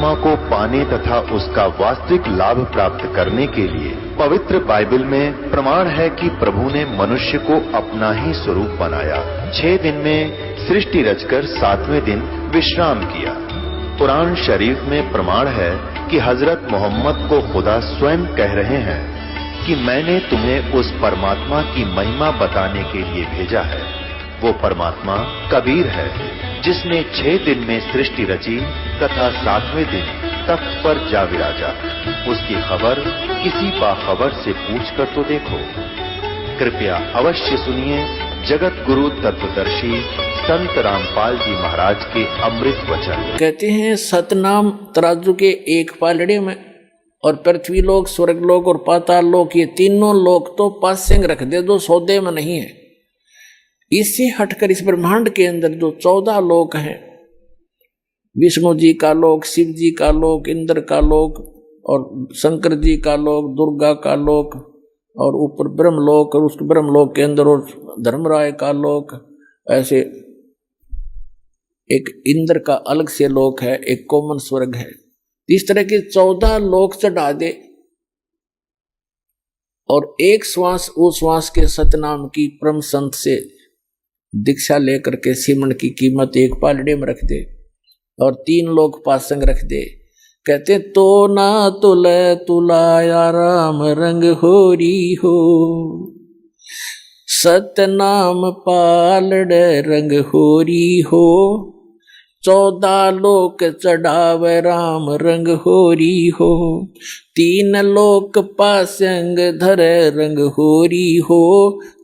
परमात्मा को पाने तथा उसका वास्तविक लाभ प्राप्त करने के लिए पवित्र बाइबल में प्रमाण है कि प्रभु ने मनुष्य को अपना ही स्वरूप बनाया। 6 दिन में सृष्टि रचकर 7वें दिन विश्राम किया। कुरान शरीफ में प्रमाण है कि हजरत मोहम्मद को खुदा स्वयं कह रहे हैं कि मैंने तुम्हें उस परमात्मा की महिमा बताने के लिए भेजा है। वो परमात्मा कबीर है जिसने 6 दिन में सृष्टि रची तथा 7वें दिन तख्त पर जा विराजा। उसकी खबर किसी बाखबर से पूछकर तो देखो। कृपया अवश्य सुनिए जगत गुरु तत्वदर्शी संत रामपाल जी महाराज के अमृत वचन। कहते हैं सतनाम तराजू के एक पालड़े में, और पृथ्वी लोक, स्वर्ग लोक और पाताल लोक, ये तीनों लोक तो पासेंग रख दे, जो सौदे में नहीं है। इससे हटकर इस ब्रह्मांड के अंदर जो 14 लोक हैं, विष्णु जी का लोक, शिव जी का लोक, इंद्र का लोक और शंकर जी का लोक, दुर्गा का लोक और ऊपर ब्रह्मलोक, और उस ब्रह्मलोक के अंदर और धर्मराय का लोक, ऐसे एक इंद्र का अलग से लोक है, एक कॉमन स्वर्ग है। इस तरह के 14 लोक चढ़ा दे और एक श्वास उस श्वास के सतनाम की परम संत से दीक्षा लेकर के सिमरन की कीमत एक पालड़े में रख दे और 3 लोक पासंग रख दे। कहते तो ना तुले तुलाया राम रंग होरी हो, सतनाम पालड़े रंग होरी हो, 14 लोक चढ़ावे राम रंग होरी हो, 3 लोक पासंग धरे रंग होरी हो,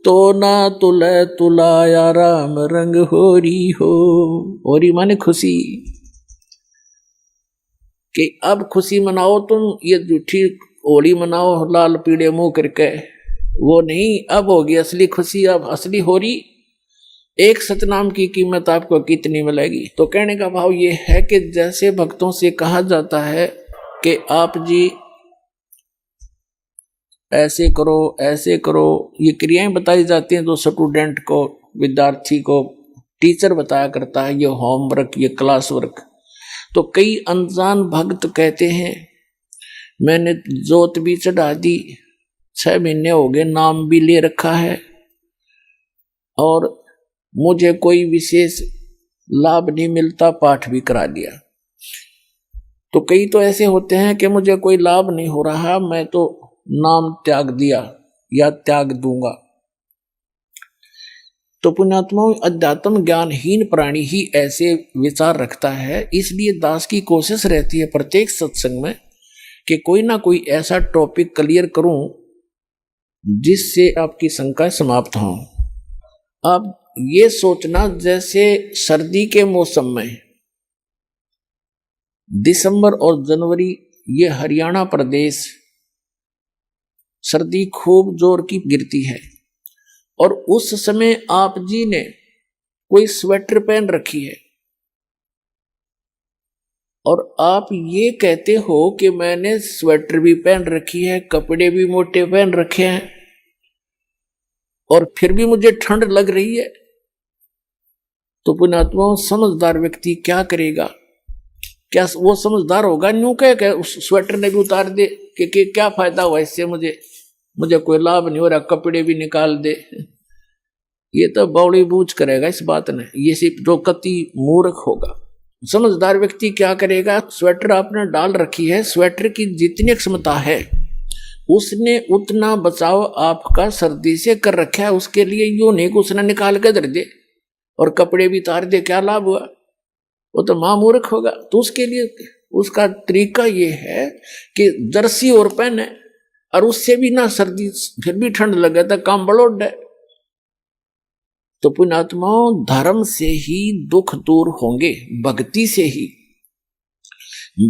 तो ना तुले तुलाया राम रंग होरी हो। होरी माने खुशी, कि अब खुशी मनाओ तुम, ये झूठी होली मनाओ लाल पीड़े मुंह करके, वो नहीं, अब होगी असली खुशी, अब असली होरी। एक सतनाम की कीमत आपको कितनी मिलेगी? तो कहने का भाव ये है कि जैसे भक्तों से कहा जाता है कि आप जी ऐसे करो ऐसे करो, ये क्रियाएं बताई जाती हैं, जो स्टूडेंट को, विद्यार्थी को टीचर बताया करता है, ये होमवर्क, ये क्लास वर्क। तो कई अनजान भक्त कहते हैं मैंने जोत भी चढ़ा दी, 6 महीने हो गए, नाम भी ले रखा है और मुझे कोई विशेष लाभ नहीं मिलता, पाठ भी करा दिया। तो कई तो ऐसे होते हैं कि मुझे कोई लाभ नहीं हो रहा, मैं तो नाम त्याग दिया या त्याग दूंगा। तो पुण्यात्माओं, अध्यात्म ज्ञानहीन प्राणी ही ऐसे विचार रखता है। इसलिए दास की कोशिश रहती है प्रत्येक सत्संग में कि कोई ना कोई ऐसा टॉपिक क्लियर करूं जिससे आपकी शंका समाप्त हो। आप ये सोचना, जैसे सर्दी के मौसम में दिसंबर और जनवरी, ये हरियाणा प्रदेश सर्दी खूब जोर की गिरती है, और उस समय आप जी ने कोई स्वेटर पहन रखी है और आप ये कहते हो कि मैंने स्वेटर भी पहन रखी है, कपड़े भी मोटे पहन रखे हैं और फिर भी मुझे ठंड लग रही है। तो पुण्यात्माओं, समझदार व्यक्ति क्या करेगा? क्या वो समझदार होगा? न्यू कह उस स्वेटर ने भी उतार दे कि क्या फायदा हुआ इससे, मुझे कोई लाभ नहीं हो रहा, कपड़े भी निकाल दे। ये तो बौड़ी बूझ करेगा इस बात ने, ये सिर्फ जो कति मूर्ख होगा। समझदार व्यक्ति क्या करेगा? स्वेटर आपने डाल रखी है, स्वेटर की जितनी क्षमता है उसने उतना बचाव आपका सर्दी से कर रखा है, उसके लिए यूं नहीं कि उसने निकाल के धर दे और कपड़े भी उतार दे, क्या लाभ हुआ? वो तो महामूर्ख होगा। तो उसके लिए उसका तरीका ये है कि जर्सी और पहने, और उससे भी ना सर्दी, फिर भी ठंड लगे तो काम बड़ोड है। तो पुण्यात्माओं, धर्म से ही दुख दूर होंगे, भक्ति से ही।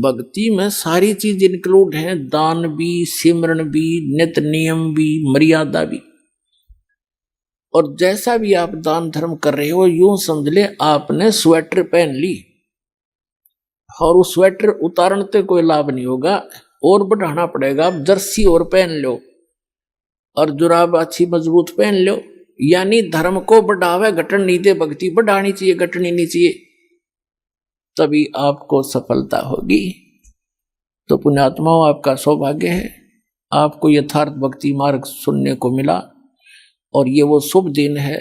भक्ति में सारी चीज इंक्लूड है, दान भी, सिमरन भी, नित्य नियम भी, मर्यादा भी। और जैसा भी आप दान धर्म कर रहे हो, यूं समझ ले आपने स्वेटर पहन ली और उस स्वेटर उतारने से कोई लाभ नहीं होगा, और बढ़ाना पड़ेगा। आप जर्सी और पहन लो और जुराब अच्छी मजबूत पहन लो, यानी धर्म को बढ़ावे, घटन नहीं दे। भक्ति बढ़ानी चाहिए, घटनी नहीं चाहिए, तभी आपको सफलता होगी। तो पुण्यात्माओं, आपका सौभाग्य है, आपको यथार्थ भक्ति मार्ग सुनने को मिला। और ये वो शुभ दिन है,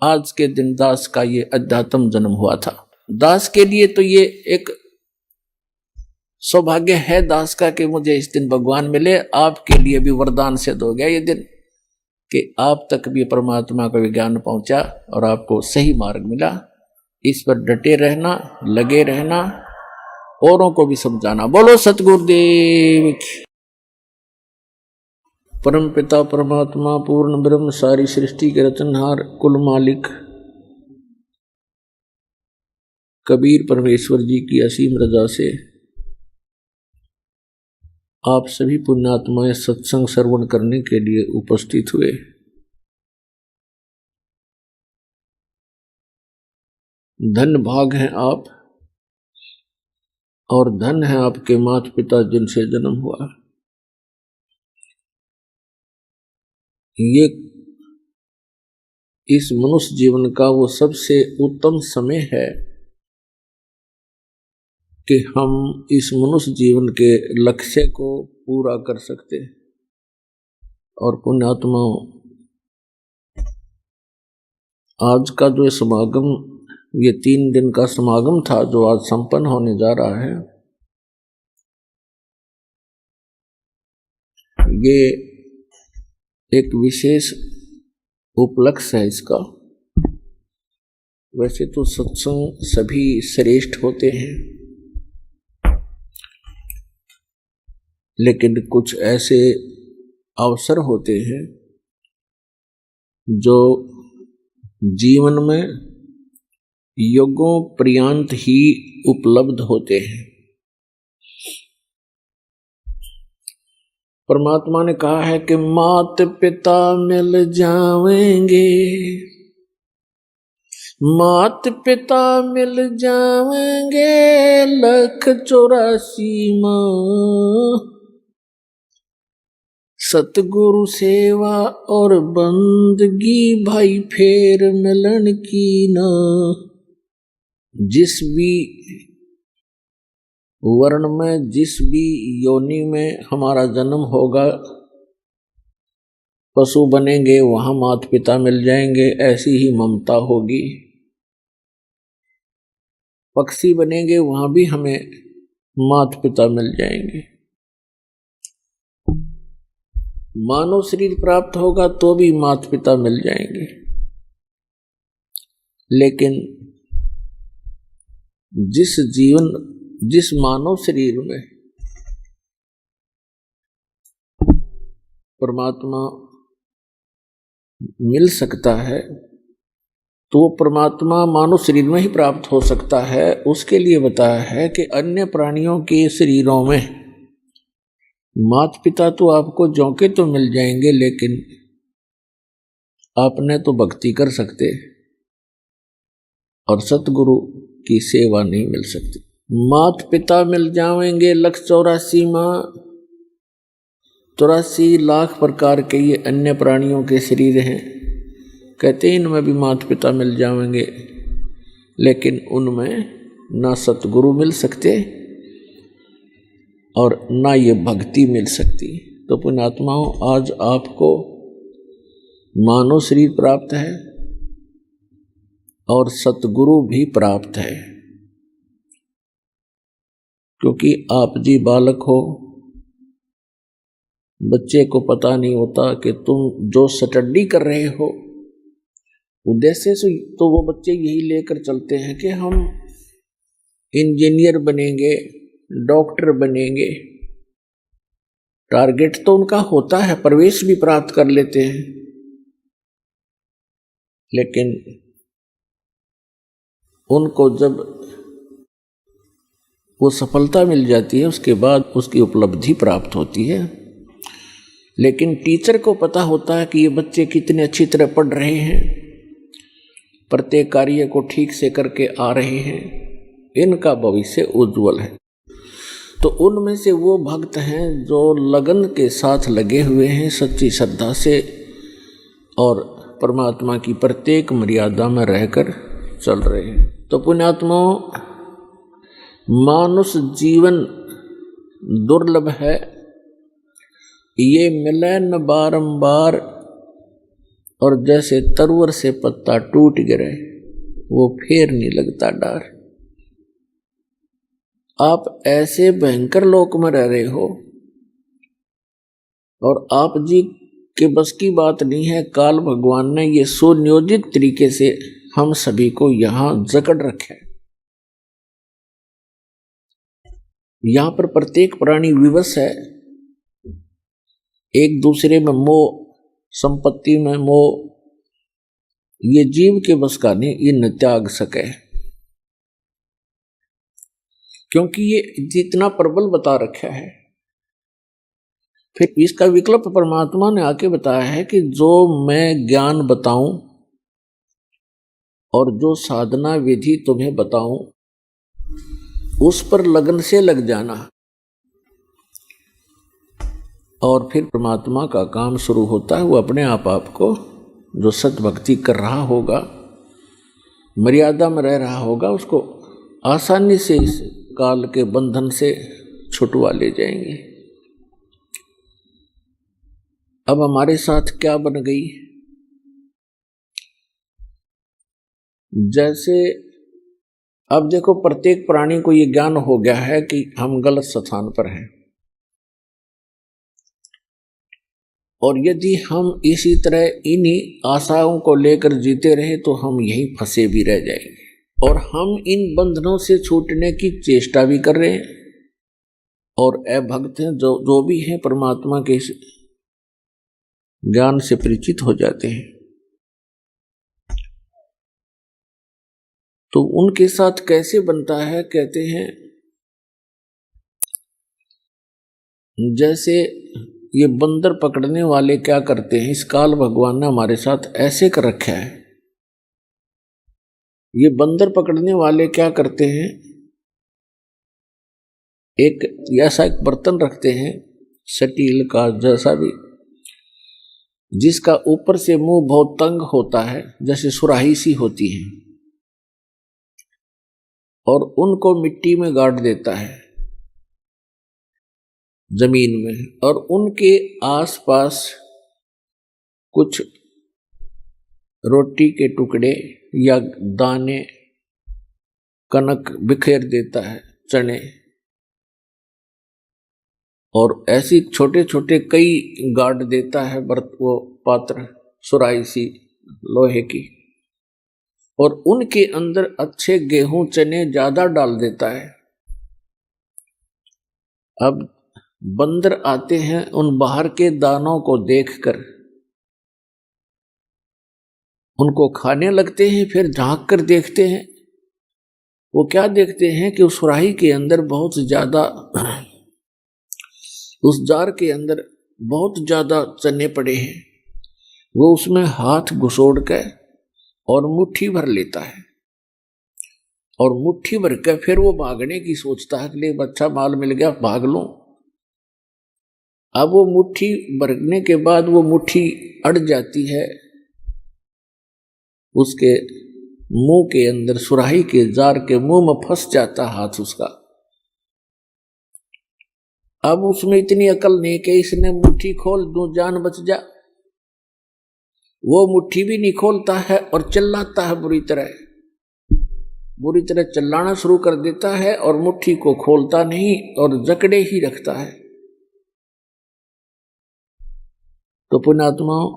आज के दिन दास का ये अध्यात्म जन्म हुआ था। दास के लिए तो ये एक सौभाग्य है दास का कि मुझे इस दिन भगवान मिले। आपके लिए भी वरदान सिद्ध हो गया ये दिन कि आप तक भी परमात्मा का विज्ञान पहुंचा और आपको सही मार्ग मिला। इस पर डटे रहना, लगे रहना, औरों को भी समझाना। बोलो सतगुरुदेव की। परम पिता परमात्मा पूर्ण ब्रह्म सारी सृष्टि के रचनहार कुल मालिक कबीर परमेश्वर जी की असीम रजा से आप सभी पुण्यात्माएं सत्संग श्रवण करने के लिए उपस्थित हुए। धन भाग हैं आप और धन है आपके माता पिता जिनसे जन्म हुआ। ये इस मनुष्य जीवन का वो सबसे उत्तम समय है कि हम इस मनुष्य जीवन के लक्ष्य को पूरा कर सकते। और पुण्यात्माओं, आज का जो समागम, ये 3 दिन का समागम था जो आज संपन्न होने जा रहा है, ये एक विशेष उपलक्ष्य है इसका। वैसे तो सत्संग सभी श्रेष्ठ होते हैं, लेकिन कुछ ऐसे अवसर होते हैं जो जीवन में युगों पर्यंत ही उपलब्ध होते हैं। परमात्मा ने कहा है कि मात पिता मिल जावेंगे, मात पिता मिल जावेंगे, 184 माँ सतगुरु सेवा और बंदगी भाई फेर मिलन की ना। जिस भी वर्ण में, जिस भी योनि में हमारा जन्म होगा, पशु बनेंगे वहां माता पिता मिल जाएंगे, ऐसी ही ममता होगी। पक्षी बनेंगे वहां भी हमें माता पिता मिल जाएंगे। मानव शरीर प्राप्त होगा तो भी माता पिता मिल जाएंगे। लेकिन जिस मानव शरीर में परमात्मा मिल सकता है, तो परमात्मा मानव शरीर में ही प्राप्त हो सकता है। उसके लिए बताया है कि अन्य प्राणियों के शरीरों में माता पिता तो आपको जौके तो मिल जाएंगे, लेकिन आपने तो भक्ति कर सकते और सतगुरु की सेवा नहीं मिल सकती। माता पिता मिल जाएंगे 184 माँ, 84 लाख प्रकार के ये अन्य प्राणियों के शरीर हैं। कहते हैं इनमें भी माता पिता मिल जाएंगे, लेकिन उनमें ना सतगुरु मिल सकते और ना ये भक्ति मिल सकती। तो पुण्यात्माओं, आज आपको मानव शरीर प्राप्त है और सतगुरु भी प्राप्त है, क्योंकि आप जी बालक हो। बच्चे को पता नहीं होता कि तुम जो स्टडी कर रहे हो उद्देश्य से, तो वो बच्चे यही लेकर चलते हैं कि हम इंजीनियर बनेंगे, डॉक्टर बनेंगे। टारगेट तो उनका होता है, प्रवेश भी प्राप्त कर लेते हैं, लेकिन उनको जब वो सफलता मिल जाती है उसके बाद उसकी उपलब्धि प्राप्त होती है। लेकिन टीचर को पता होता है कि ये बच्चे कितने अच्छी तरह पढ़ रहे हैं, प्रत्येक कार्य को ठीक से करके आ रहे हैं, इनका भविष्य उज्जवल है। तो उनमें से वो भक्त हैं जो लगन के साथ लगे हुए हैं, सच्ची श्रद्धा से, और परमात्मा की प्रत्येक मर्यादा में रहकर चल रहे हैं। तो पुण्यात्माओं, मानुष जीवन दुर्लभ है, ये मिले न बारंबार, और जैसे तरवर से पत्ता टूट गिरे वो फिर नहीं लगता डार। आप ऐसे भयंकर लोक में रह रहे हो और आप जी के बस की बात नहीं है। काल भगवान ने ये सुनियोजित तरीके से हम सभी को यहां जकड़ रखा है। यहां पर प्रत्येक प्राणी विवश है, एक दूसरे में मोह, संपत्ति में मोह, ये जीव के बस का नहीं, ये न त्याग सके, क्योंकि ये जितना प्रबल बता रखा है। फिर इसका विकल्प परमात्मा ने आके बताया है कि जो मैं ज्ञान बताऊं और जो साधना विधि तुम्हें बताऊं उस पर लगन से लग जाना, और फिर परमात्मा का काम शुरू होता है। वो अपने आप आपको जो सत भक्ति कर रहा होगा, मर्यादा में रह रहा होगा, उसको आसानी से इस काल के बंधन से छुटवा ले जाएंगे। अब हमारे साथ क्या बन गई, जैसे अब देखो प्रत्येक प्राणी को ये ज्ञान हो गया है कि हम गलत स्थान पर हैं, और यदि हम इसी तरह इन्हीं आशाओं को लेकर जीते रहे तो हम यहीं फंसे भी रह जाएंगे, और हम इन बंधनों से छूटने की चेष्टा भी कर रहे हैं, और अभक्त हैं जो भी हैं परमात्मा के ज्ञान से परिचित हो जाते हैं, तो उनके साथ कैसे बनता है। कहते हैं जैसे ये बंदर पकड़ने वाले क्या करते हैं, इस काल भगवान ने हमारे साथ ऐसे कर रखा है। ये बंदर पकड़ने वाले क्या करते हैं, एक ऐसा एक बर्तन रखते हैं स्टील का जैसा भी, जिसका ऊपर से मुंह बहुत तंग होता है, जैसे सुराही सी होती है, और उनको मिट्टी में गाड़ देता है जमीन में, और उनके आसपास कुछ रोटी के टुकड़े या दाने, कनक बिखेर देता है, चने, और ऐसी छोटे छोटे कई गाड़ देता है वो पात्र, सुराही सी लोहे की, और उनके अंदर अच्छे गेहूं चने ज्यादा डाल देता है। अब बंदर आते हैं, उन बाहर के दानों को देखकर उनको खाने लगते हैं, फिर झांक कर देखते हैं। वो क्या देखते हैं कि उस सुराही के अंदर बहुत ज्यादा, उस जार के अंदर बहुत ज्यादा चने पड़े हैं। वो उसमें हाथ घुसोड़ के और मुट्ठी भर लेता है, और मुट्ठी भर के फिर वो भागने की सोचता है कि ले अच्छा माल मिल गया, भाग लूं। अब वो मुट्ठी भरने के बाद वो मुट्ठी अड़ जाती है उसके मुंह के अंदर, सुराही के जार के मुंह में फंस जाता हाथ उसका। अब उसमें इतनी अकल नहीं कि इसने मुट्ठी खोल दूं जान बच जा, वो मुट्ठी भी नहीं खोलता है और चिल्लाता है बुरी तरह चिल्लाना शुरू कर देता है, और मुट्ठी को खोलता नहीं और जकड़े ही रखता है। तो पुण्यात्माओं,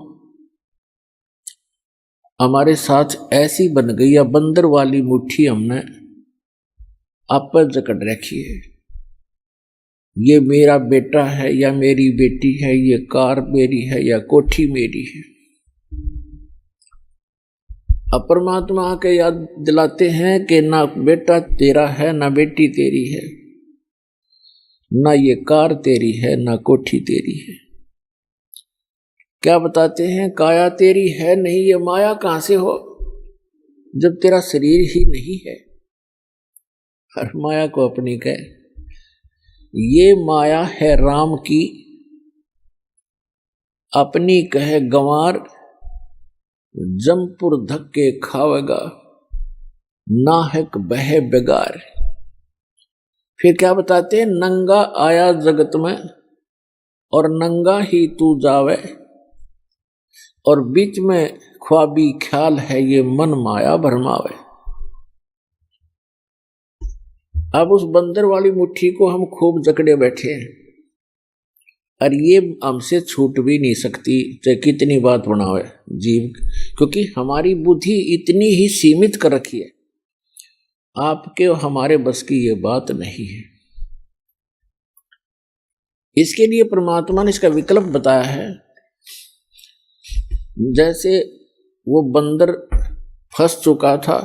हमारे साथ ऐसी बन गई या बंदर वाली मुट्ठी हमने आप पर जकड़ रखी है। ये मेरा बेटा है या मेरी बेटी है, ये कार मेरी है या कोठी मेरी है। अब परमात्मा आके याद दिलाते हैं कि ना बेटा तेरा है, ना बेटी तेरी है, ना ये कार तेरी है, ना कोठी तेरी है। क्या बताते हैं, काया तेरी है नहीं, ये माया कहां से हो जब तेरा शरीर ही नहीं है। हर माया को अपनी कह, ये माया है राम की, अपनी कहे गंवार, जमपुर धक्के खावेगा, नाहक बहे बेगार। फिर क्या बताते हैं, नंगा आया जगत में और नंगा ही तू जावे, और बीच में ख्वाबी ख्याल है ये मन माया भरमावे। अब उस बंदर वाली मुट्ठी को हम खूब जकड़े बैठे हैं, और ये हमसे छूट भी नहीं सकती, चाहे कितनी बात बनावे जीव, क्योंकि हमारी बुद्धि इतनी ही सीमित कर रखी है। आपके और हमारे बस की ये बात नहीं है। इसके लिए परमात्मा ने इसका विकल्प बताया है। जैसे वो बंदर फंस चुका था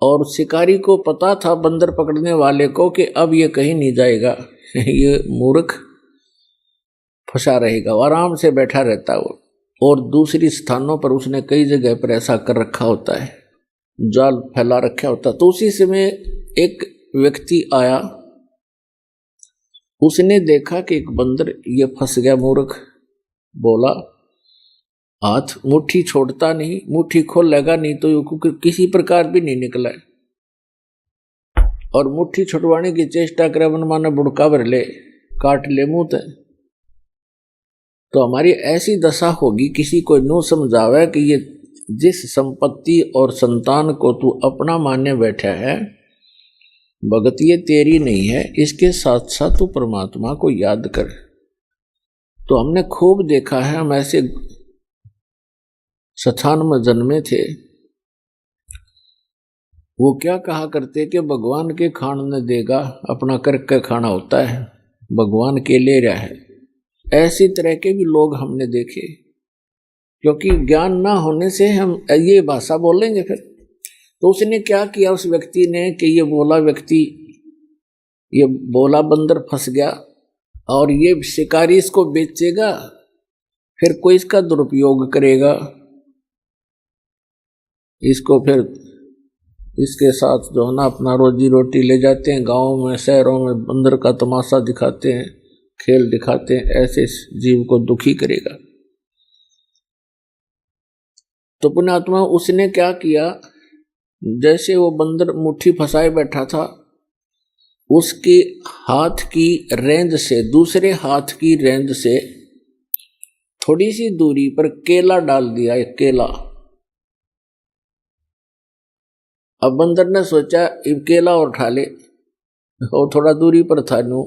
और शिकारी को पता था बंदर पकड़ने वाले को कि अब ये कहीं नहीं जाएगा, ये मूर्ख फंसा रहेगा, आराम से बैठा रहता वो। और दूसरी स्थानों पर उसने कई जगह पर ऐसा कर रखा होता है, जाल फैला रखा होता। तो उसी समय एक व्यक्ति आया, उसने देखा कि एक बंदर ये फंस गया, मूर्ख। बोला, हाथ मुट्ठी छोड़ता नहीं, मुट्ठी खोल लेगा नहीं तो किसी प्रकार भी नहीं निकला है, और मुट्ठी छुड़वाने की चेष्टा करे, मन माने बुड़का भर ले, काट ले मुंह ते। तो हमारी ऐसी दशा होगी, किसी को नो समझावे कि ये जिस संपत्ति और संतान को तू अपना मानने बैठा है, भगत ये तेरी नहीं है, इसके साथ साथ तू परमात्मा को याद कर। तो हमने खूब देखा है, हम ऐसे स्थान में जन्मे थे, वो क्या कहा करते कि भगवान के खान न देगा, अपना करके खाना होता है, भगवान के ले रहा है। ऐसी तरह के भी लोग हमने देखे, क्योंकि ज्ञान ना होने से हम ये भाषा बोलेंगे फिर। तो उसने क्या किया उस व्यक्ति ने कि ये बोला व्यक्ति, ये बोला बंदर फंस गया और ये शिकारी इसको बेचेगा, फिर कोई इसका दुरुपयोग करेगा, इसको फिर इसके साथ जो है ना अपना रोजी रोटी ले जाते हैं, गाँव में शहरों में बंदर का तमाशा दिखाते हैं, खेल दिखाते हैं, ऐसे जीव को दुखी करेगा। तो पुण्यात्मा उसने क्या किया, जैसे वो बंदर मुट्ठी फंसाए बैठा था, उसके हाथ की रेंज से, दूसरे हाथ की रेंज से थोड़ी सी दूरी पर केला डाल दिया, एक केला। अब बंदर ने सोचा केला और उठा ले, और थोड़ा दूरी पर था नू,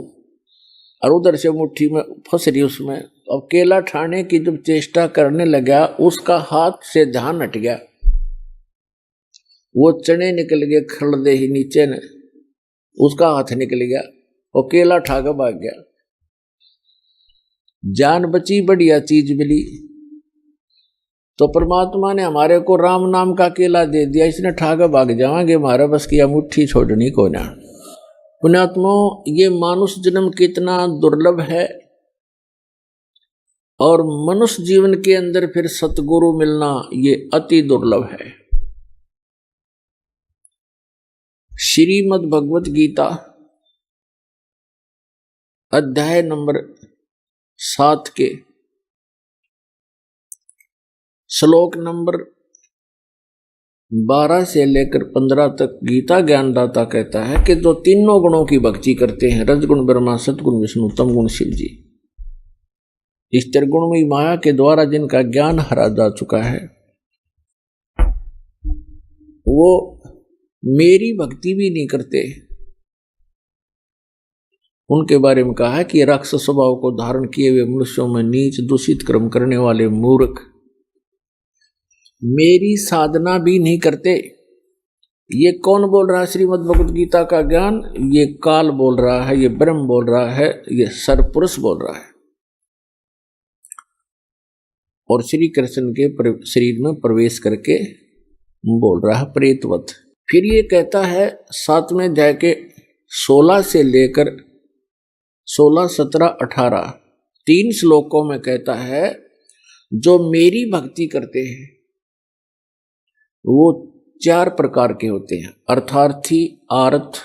और उधर से मुट्ठी में फंस रही उसमें। अब केला ठाने की जब चेष्टा करने लगा, उसका हाथ से ध्यान हट गया, वो चने निकल गए खड़दे ही नीचे ने, उसका हाथ निकल गया और केला ठा के भाग गया। जान बची, बढ़िया चीज मिली। तो परमात्मा ने हमारे को राम नाम का केला दे दिया, इसने ठा के भाग जाएंगे, हमारा बस की मुट्ठी छोड़नी को ना। पुण्यात्मा, ये मानुष जन्म कितना दुर्लभ है, और मनुष्य जीवन के अंदर फिर सतगुरु मिलना ये अति दुर्लभ है। श्रीमद् भगवत गीता अध्याय नंबर 7 के श्लोक नंबर 12 से लेकर 15 तक गीता ज्ञानदाता कहता है कि जो तीनों गुणों की भक्ति करते हैं, रजगुण ब्रह्मा, सतगुण विष्णु, तम गुण शिव जी, इस त्रिगुणमयी माया के द्वारा जिनका ज्ञान हरा जा चुका है, वो मेरी भक्ति भी नहीं करते। उनके बारे में कहा है कि राक्षस स्वभाव को धारण किए हुए मनुष्यों में नीच दूषित कर्म करने वाले मूर्ख मेरी साधना भी नहीं करते। ये कौन बोल रहा है? श्रीमद् भगवत गीता का ज्ञान ये काल बोल रहा है, ये ब्रह्म बोल रहा है, ये सरपुरुष बोल रहा है, और श्री कृष्ण के शरीर में प्रवेश करके बोल रहा है प्रेतवत। फिर ये कहता है 7वें अध्याय के 16 से लेकर 16, 17, 18 3 श्लोकों में कहता है जो मेरी भक्ति करते हैं वो 4 प्रकार के होते हैं, अर्थार्थी, आर्थ,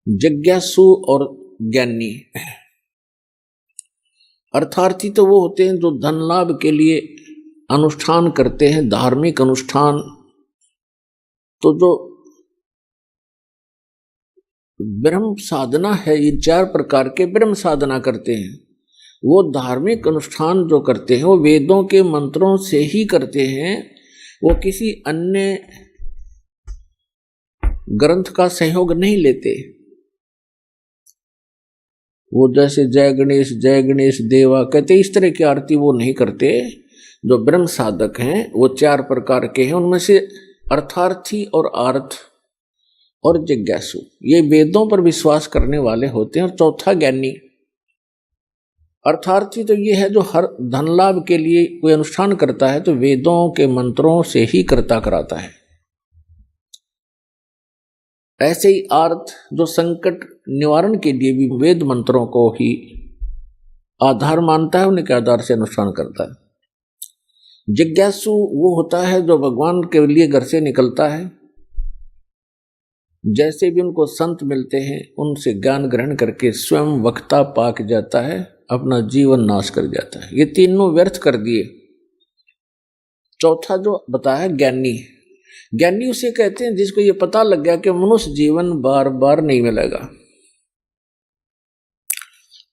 जिज्ञासु और ज्ञानी। अर्थार्थी तो वो होते हैं जो धन लाभ के लिए अनुष्ठान करते हैं, धार्मिक अनुष्ठान। तो जो ब्रह्म साधना है, ये 4 प्रकार के ब्रह्म साधना करते हैं। वो धार्मिक अनुष्ठान जो करते हैं वो वेदों के मंत्रों से ही करते हैं, वो किसी अन्य ग्रंथ का सहयोग नहीं लेते। वो जैसे जय गणेश देवा कहते इस तरह की आरती वो नहीं करते। जो ब्रह्म साधक हैं वो 4 प्रकार के हैं, उनमें से अर्थार्थी और आर्थ और जिज्ञासु, ये वेदों पर विश्वास करने वाले होते हैं। और चौथा ज्ञानी। अर्थार्थी तो ये है जो हर धन लाभ के लिए कोई अनुष्ठान करता है तो वेदों के मंत्रों से ही करता कराता है। ऐसे ही आर्थ जो संकट निवारण के लिए भी वेद मंत्रों को ही आधार मानता है, उन्हीं के आधार से अनुष्ठान करता है। जिज्ञासु वो होता है जो भगवान के लिए घर से निकलता है, जैसे भी उनको संत मिलते हैं उनसे ज्ञान ग्रहण करके स्वयं वक्ता पाक जाता है, अपना जीवन नाश कर जाता है। ये तीनों व्यर्थ कर दिए। चौथा जो बताया ज्ञानी, ज्ञानी उसे कहते हैं जिसको ये पता लग गया कि मनुष्य जीवन बार बार नहीं मिलेगा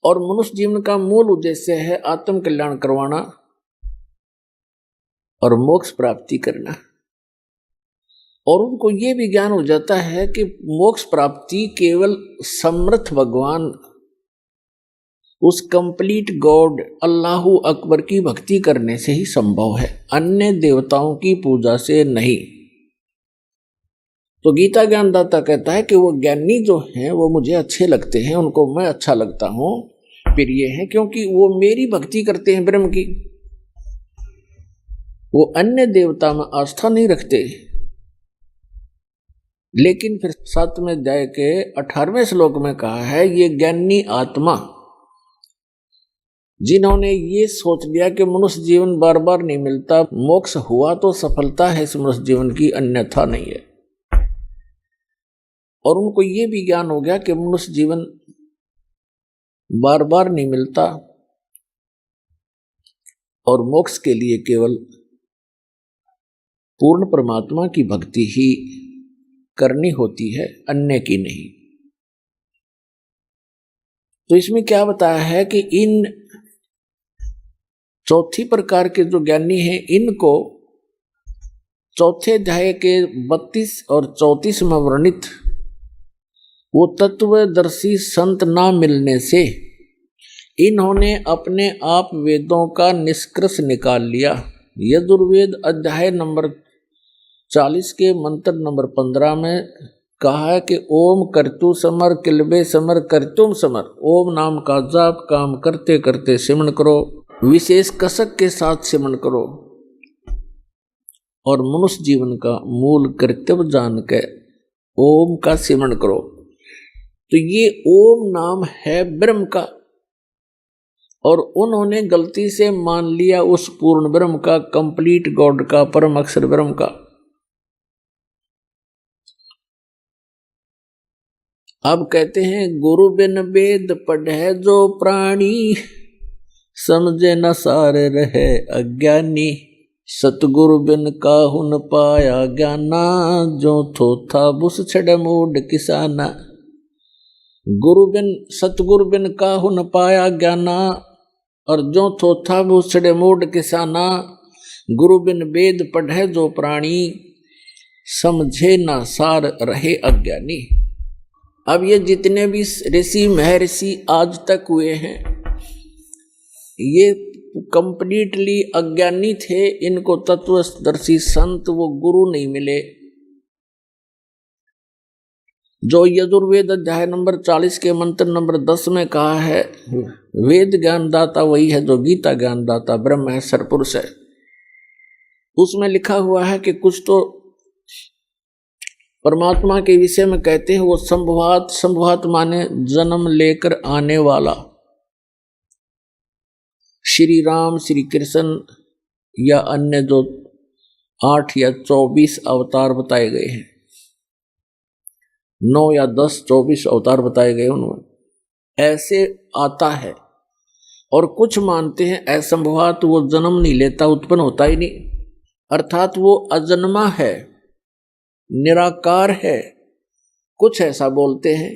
और मनुष्य जीवन का मूल उद्देश्य है आत्म कल्याण करवाना और मोक्ष प्राप्ति करना। और उनको ये भी ज्ञान हो जाता है कि मोक्ष प्राप्ति केवल समर्थ भगवान, उस कंप्लीट गॉड अल्लाहु अकबर की भक्ति करने से ही संभव है, अन्य देवताओं की पूजा से नहीं। तो गीता ज्ञानदाता कहता है कि वो ज्ञानी जो हैं वो मुझे अच्छे लगते हैं, उनको मैं अच्छा लगता हूं, प्रिय हैं, क्योंकि वो मेरी भक्ति करते हैं ब्रह्म की, वो अन्य देवता में आस्था नहीं रखते। लेकिन फिर 7वें अध्याय के 18वें श्लोक में कहा है ये ज्ञानी आत्मा जिन्होंने ये सोच लिया कि मनुष्य जीवन बार बार नहीं मिलता, मोक्ष हुआ तो सफलता है इस मनुष्य जीवन की, अन्यथा नहीं है। और उनको ये भी ज्ञान हो गया कि मनुष्य जीवन बार बार नहीं मिलता और मोक्ष के लिए केवल पूर्ण परमात्मा की भक्ति ही करनी होती है, अन्य की नहीं। तो इसमें क्या बताया है कि इन चौथी प्रकार के जो ज्ञानी हैं इनको चौथे अध्याय के 32 और 34 में वर्णित वो तत्वदर्शी संत ना मिलने से इन्होंने अपने आप वेदों का निष्कर्ष निकाल लिया। यजुर्वेद अध्याय नंबर 40 के मंत्र नंबर 15 में कहा है कि ओम कर्तु समर किलबे समर कर्तुम समर, ओम नाम का जाप काम करते करते सिमरण करो, विशेष कसक के साथ सिमरण करो और मनुष्य जीवन का मूल कर्तव्य जान के ओम का सिमरण करो। तो ये ओम नाम है ब्रह्म का और उन्होंने गलती से मान लिया उस पूर्ण ब्रह्म का, कंप्लीट गॉड का, परम अक्षर ब्रह्म का। अब कहते हैं गुरु बिन वेद पढ़े जो प्राणी, समझे न सार रहे अज्ञानी, सतगुरु बिन काहु न पाया ज्ञाना, जो थोथा बुस छड़ मूड किसाना। गुरु बिन सतगुरु बिन काहु न पाया ज्ञाना और जो थोथा बुस छड़े मूड किसाना, गुरु बिन वेद पढ़े जो प्राणी, समझे न सार रहे अज्ञानी। अब ये जितने भी ऋषि महर्षि आज तक हुए हैं ये कंप्लीटली अज्ञानी थे, इनको तत्वदर्शी संत वो गुरु नहीं मिले। जो यजुर्वेद अध्याय नंबर 40 के मंत्र नंबर 10 में कहा है वेद ज्ञानदाता वही है जो गीता ज्ञानदाता ब्रह्म है, सरपुरुष है। उसमें लिखा हुआ है कि कुछ तो परमात्मा के विषय में कहते हैं वो संभवात, संभवात माने जन्म लेकर आने वाला, श्री राम श्री कृष्ण या अन्य जो 8 या 24 अवतार बताए गए हैं, 9 या 10 24 अवतार बताए गए उन्होंने, ऐसे आता है। और कुछ मानते हैं असंभवात वो जन्म नहीं लेता, उत्पन्न होता ही नहीं, अर्थात वो अजन्मा है, निराकार है, कुछ ऐसा बोलते हैं।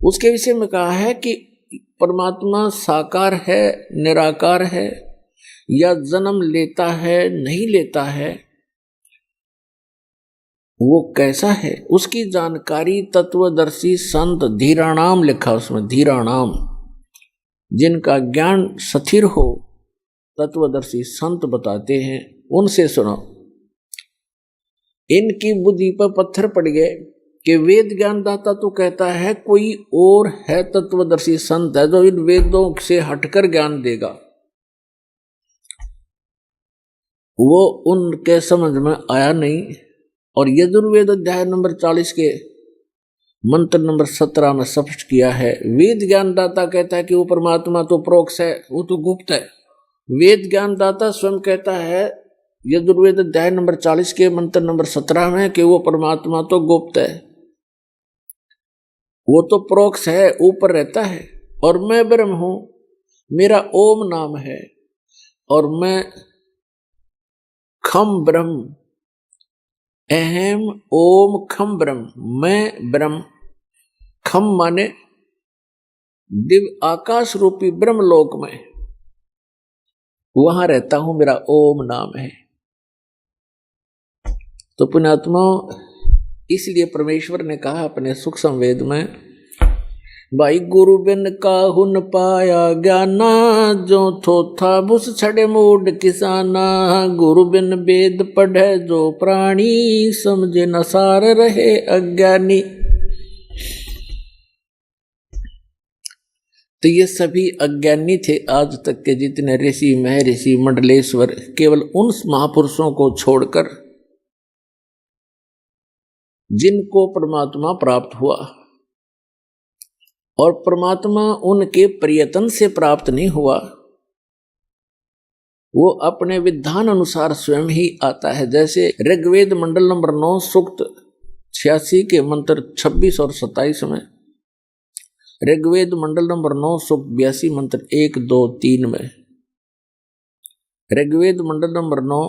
उसके विषय में कहा है कि परमात्मा साकार है, निराकार है, या जन्म लेता है, नहीं लेता है, वो कैसा है, उसकी जानकारी तत्वदर्शी संत धीराणाम लिखा उसमें, धीराणाम, जिनका ज्ञान स्थिर हो, तत्वदर्शी संत बताते हैं, उनसे सुनो। इनकी बुद्धि पर पत्थर पड़ गए कि वेद ज्ञानदाता तो कहता है कोई और है, तत्वदर्शी संत है जो इन वेदों से हटकर ज्ञान देगा। वो उनके समझ में आया नहीं, और यजुर्वेद अध्याय नंबर 40 के मंत्र नंबर 17 में स्पष्ट किया है। वेद ज्ञानदाता कहता है कि वो परमात्मा तो प्रोक्ष है, वो तो गुप्त है। वेद ज्ञानदाता स्वयं कहता है यजुर्वेद अध्याय नंबर 40 के मंत्र नंबर 17 में कि वो परमात्मा तो गुप्त है, वो तो प्रोक्ष है, ऊपर रहता है, और मैं ब्रह्म हूं, मेरा ओम नाम है, और मैं खम ब्रह्म, अहम ओम खम ब्रह्म, मैं ब्रह्म, खम माने दिव्य आकाश रूपी ब्रह्मलोक में, वहां रहता हूं, मेरा ओम नाम है। तो पुण्यात्मा, इसलिए परमेश्वर ने कहा अपने सूक्ष्म वेद में, भाई गुरु बिन काहुन पाया ज्ञाना, जो थोथा बुस छड़े मूड किसाना, गुरु बिन वेद पढ़े जो प्राणी, समझे न सार रहे अज्ञानी। तो ये सभी अज्ञानी थे आज तक के जितने ऋषि महर्षि मंडलेश्वर, केवल उन महापुरुषों को छोड़कर जिनको परमात्मा प्राप्त हुआ, और परमात्मा उनके प्रयत्न से प्राप्त नहीं हुआ, वो अपने विधान अनुसार स्वयं ही आता है। जैसे ऋग्वेद मंडल नंबर 9 सूक्त 86 के मंत्र 26 और 27 में, ऋग्वेद मंडल नंबर 9 सूक्त 82 मंत्र 1, 2, 3 में, ऋग्वेद मंडल नंबर 9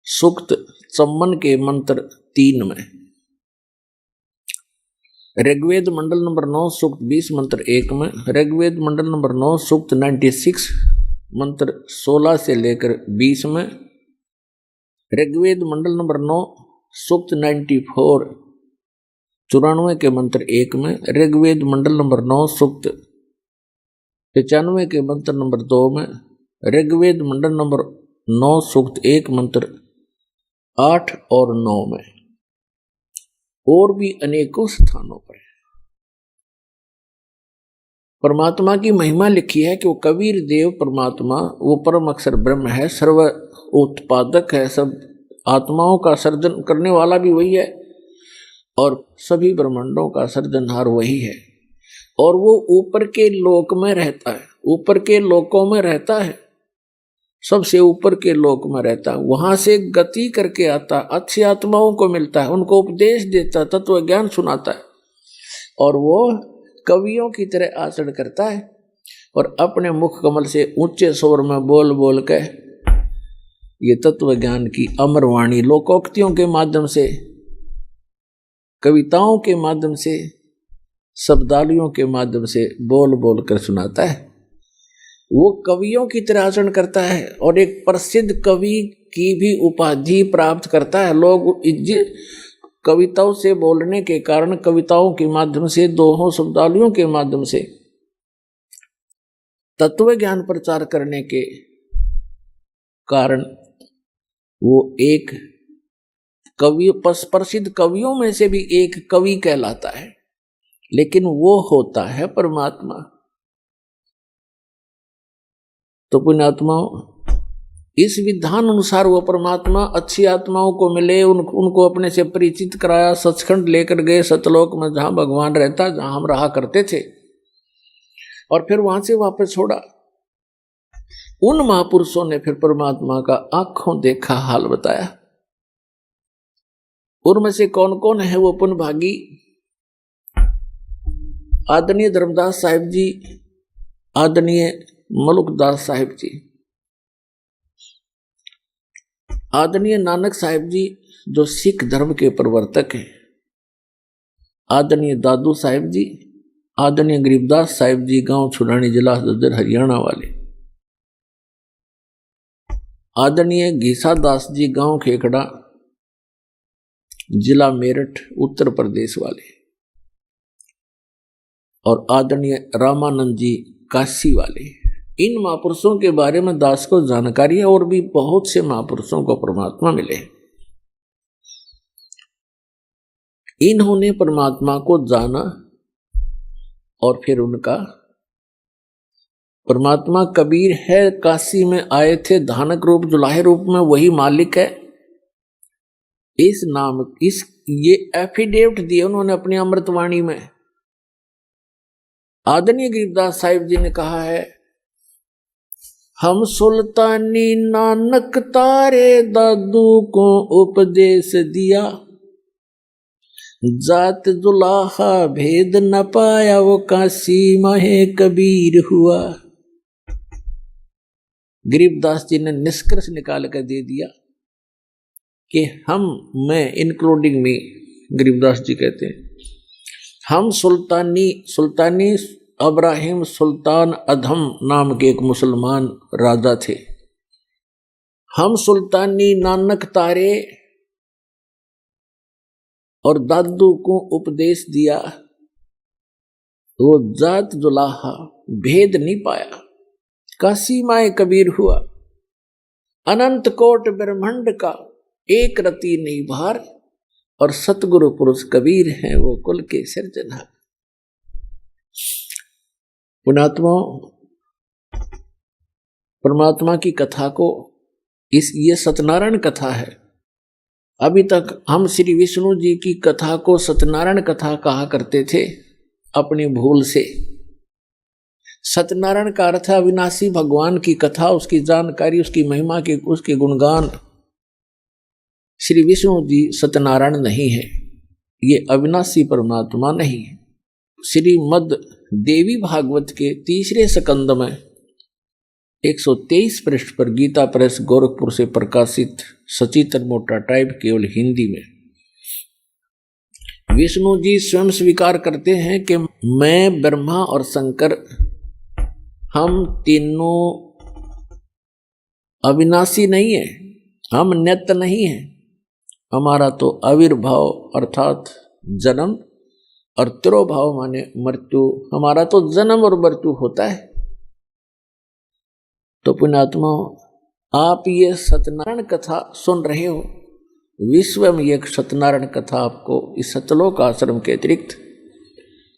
सूक्त 54 के मंत्र 3 में, ऋग्वेद मंडल नंबर 9 सूक्त 20 मंत्र 1 में, ऋग्वेद मंडल नंबर 9 सूक्त 96 मंत्र 16 से लेकर 20 में, ऋग्वेद मंडल नंबर 9 सूक्त 94 94 के मंत्र 1 में, ऋग्वेद मंडल नंबर 9 सूक्त 95 के मंत्र नंबर 2 में, ऋग्वेद मंडल नंबर 9 सूक्त 1 मंत्र 8 और 9 में, और भी अनेकों स्थानों पर परमात्मा की महिमा लिखी है कि वो कबीर देव परमात्मा, वो परम अक्षर ब्रह्म है, सर्व उत्पादक है, सब आत्माओं का सर्जन करने वाला भी वही है, और सभी ब्रह्मांडों का सर्जनहार वही है, और वो ऊपर के लोक में रहता है, ऊपर के लोकों में रहता है, सबसे ऊपर के लोक में रहता है, वहां से गति करके आता, अच्छी आत्माओं को मिलता है, उनको उपदेश देता, तत्व ज्ञान सुनाता है, और वो कवियों की तरह आचरण करता है, और अपने मुख कमल से ऊंचे स्वर में बोल बोल के ये तत्व ज्ञान की अमर वाणी लोकोक्तियों के माध्यम से, कविताओं के माध्यम से, शब्दावलियों के माध्यम से बोल बोल कर सुनाता है। वो कवियों की तरह आचरण करता है, और एक प्रसिद्ध कवि की भी उपाधि प्राप्त करता है। लोग कविताओं से बोलने के कारण, कविताओं के माध्यम से, दोहों शब्दावलियों के माध्यम से तत्व ज्ञान प्रचार करने के कारण वो एक कवि, प्रसिद्ध कवियों में से भी एक कवि कहलाता है, लेकिन वो होता है परमात्मा। तो पुण्यात्माओं, इस विधान अनुसार वो परमात्मा अच्छी आत्माओं को मिले, उनको अपने से परिचित कराया, सचखंड लेकर गए सतलोक में, जहां भगवान रहता, जहां हम रहा करते थे, और फिर वहां से वापस छोड़ा। उन महापुरुषों ने फिर परमात्मा का आंखों देखा हाल बताया। उनमें से कौन कौन है वो पुण्य भागी? आदरणीय धर्मदास साहिब जी, आदरणीय मलुकदास साहिब जी, आदरणीय नानक साहिब जी जो सिख धर्म के प्रवर्तक हैं, आदरणीय दादू साहिब जी, आदरणीय गरीबदास साहिब जी, गांव छुड़ानी, जिला झज्जर, हरियाणा वाले। आदरणीय घीसा दास जी, गांव खेखड़ा, जिला मेरठ, उत्तर प्रदेश वाले। और आदरणीय रामानंद जी, काशी वाले। इन महापुरुषों के बारे में दास को जानकारी है, और भी बहुत से महापुरुषों को परमात्मा मिले। इन्होंने परमात्मा को जाना और फिर उनका परमात्मा कबीर है, काशी में आए थे धानक रूप, जुलाहे रूप में, वही मालिक है। इस नाम ये एफिडेविट दिए उन्होंने अपनी अमृतवाणी में। आदरणीय गरीबदास साहिब जी ने कहा है, हम सुल्तानी नानक तारे दादू को उपदेश दिया, जात जुलाहा भेद न पाया, वो काशी महे कबीर हुआ। गरीबदास जी ने निष्कर्ष निकाल कर दे दिया कि मैं इंक्लूडिंग मी, गरीबदास जी कहते हैं, हम सुल्तानी अब्राहिम सुल्तान अधम नाम के एक मुसलमान राजा थे। हम सुल्तानी नानक तारे और दादू को उपदेश दिया, वो जात जुलाहा भेद नहीं पाया, काशी माए कबीर हुआ। अनंत कोट ब्रह्मांड का एक रति नहीं भार, और सतगुरु पुरुष कबीर हैं, वो कुल के सिरजनहार। पुण्यात्माओं, परमात्मा की कथा को ये सत्यनारायण कथा है। अभी तक हम श्री विष्णु जी की कथा को सत्यनारायण कथा कहा करते थे अपनी भूल से। सत्यनारायण का अर्थ है अविनाशी भगवान की कथा, उसकी जानकारी, उसकी महिमा की, उसके गुणगान। श्री विष्णु जी सत्यनारायण नहीं है, ये अविनाशी परमात्मा नहीं है। श्रीमद् देवी भागवत के तीसरे स्कंद में 123 पृष्ठ पर गीता प्रेस गोरखपुर से प्रकाशित सचित्र मोटा टाइप केवल हिंदी में विष्णु जी स्वयं स्वीकार करते हैं कि मैं, ब्रह्मा और शंकर, हम तीनों अविनाशी नहीं है, हम नित्य नहीं है। हमारा तो आविर्भाव अर्थात जन्म और तिरोभाव माने मृत्यु, हमारा तो जन्म और मृत्यु होता है। तो पुण्यात्मा, आप ये सत्यनारायण कथा सुन रहे हो, विश्व में एक सत्यनारायण कथा आपको इस सतलोक आश्रम के अतिरिक्त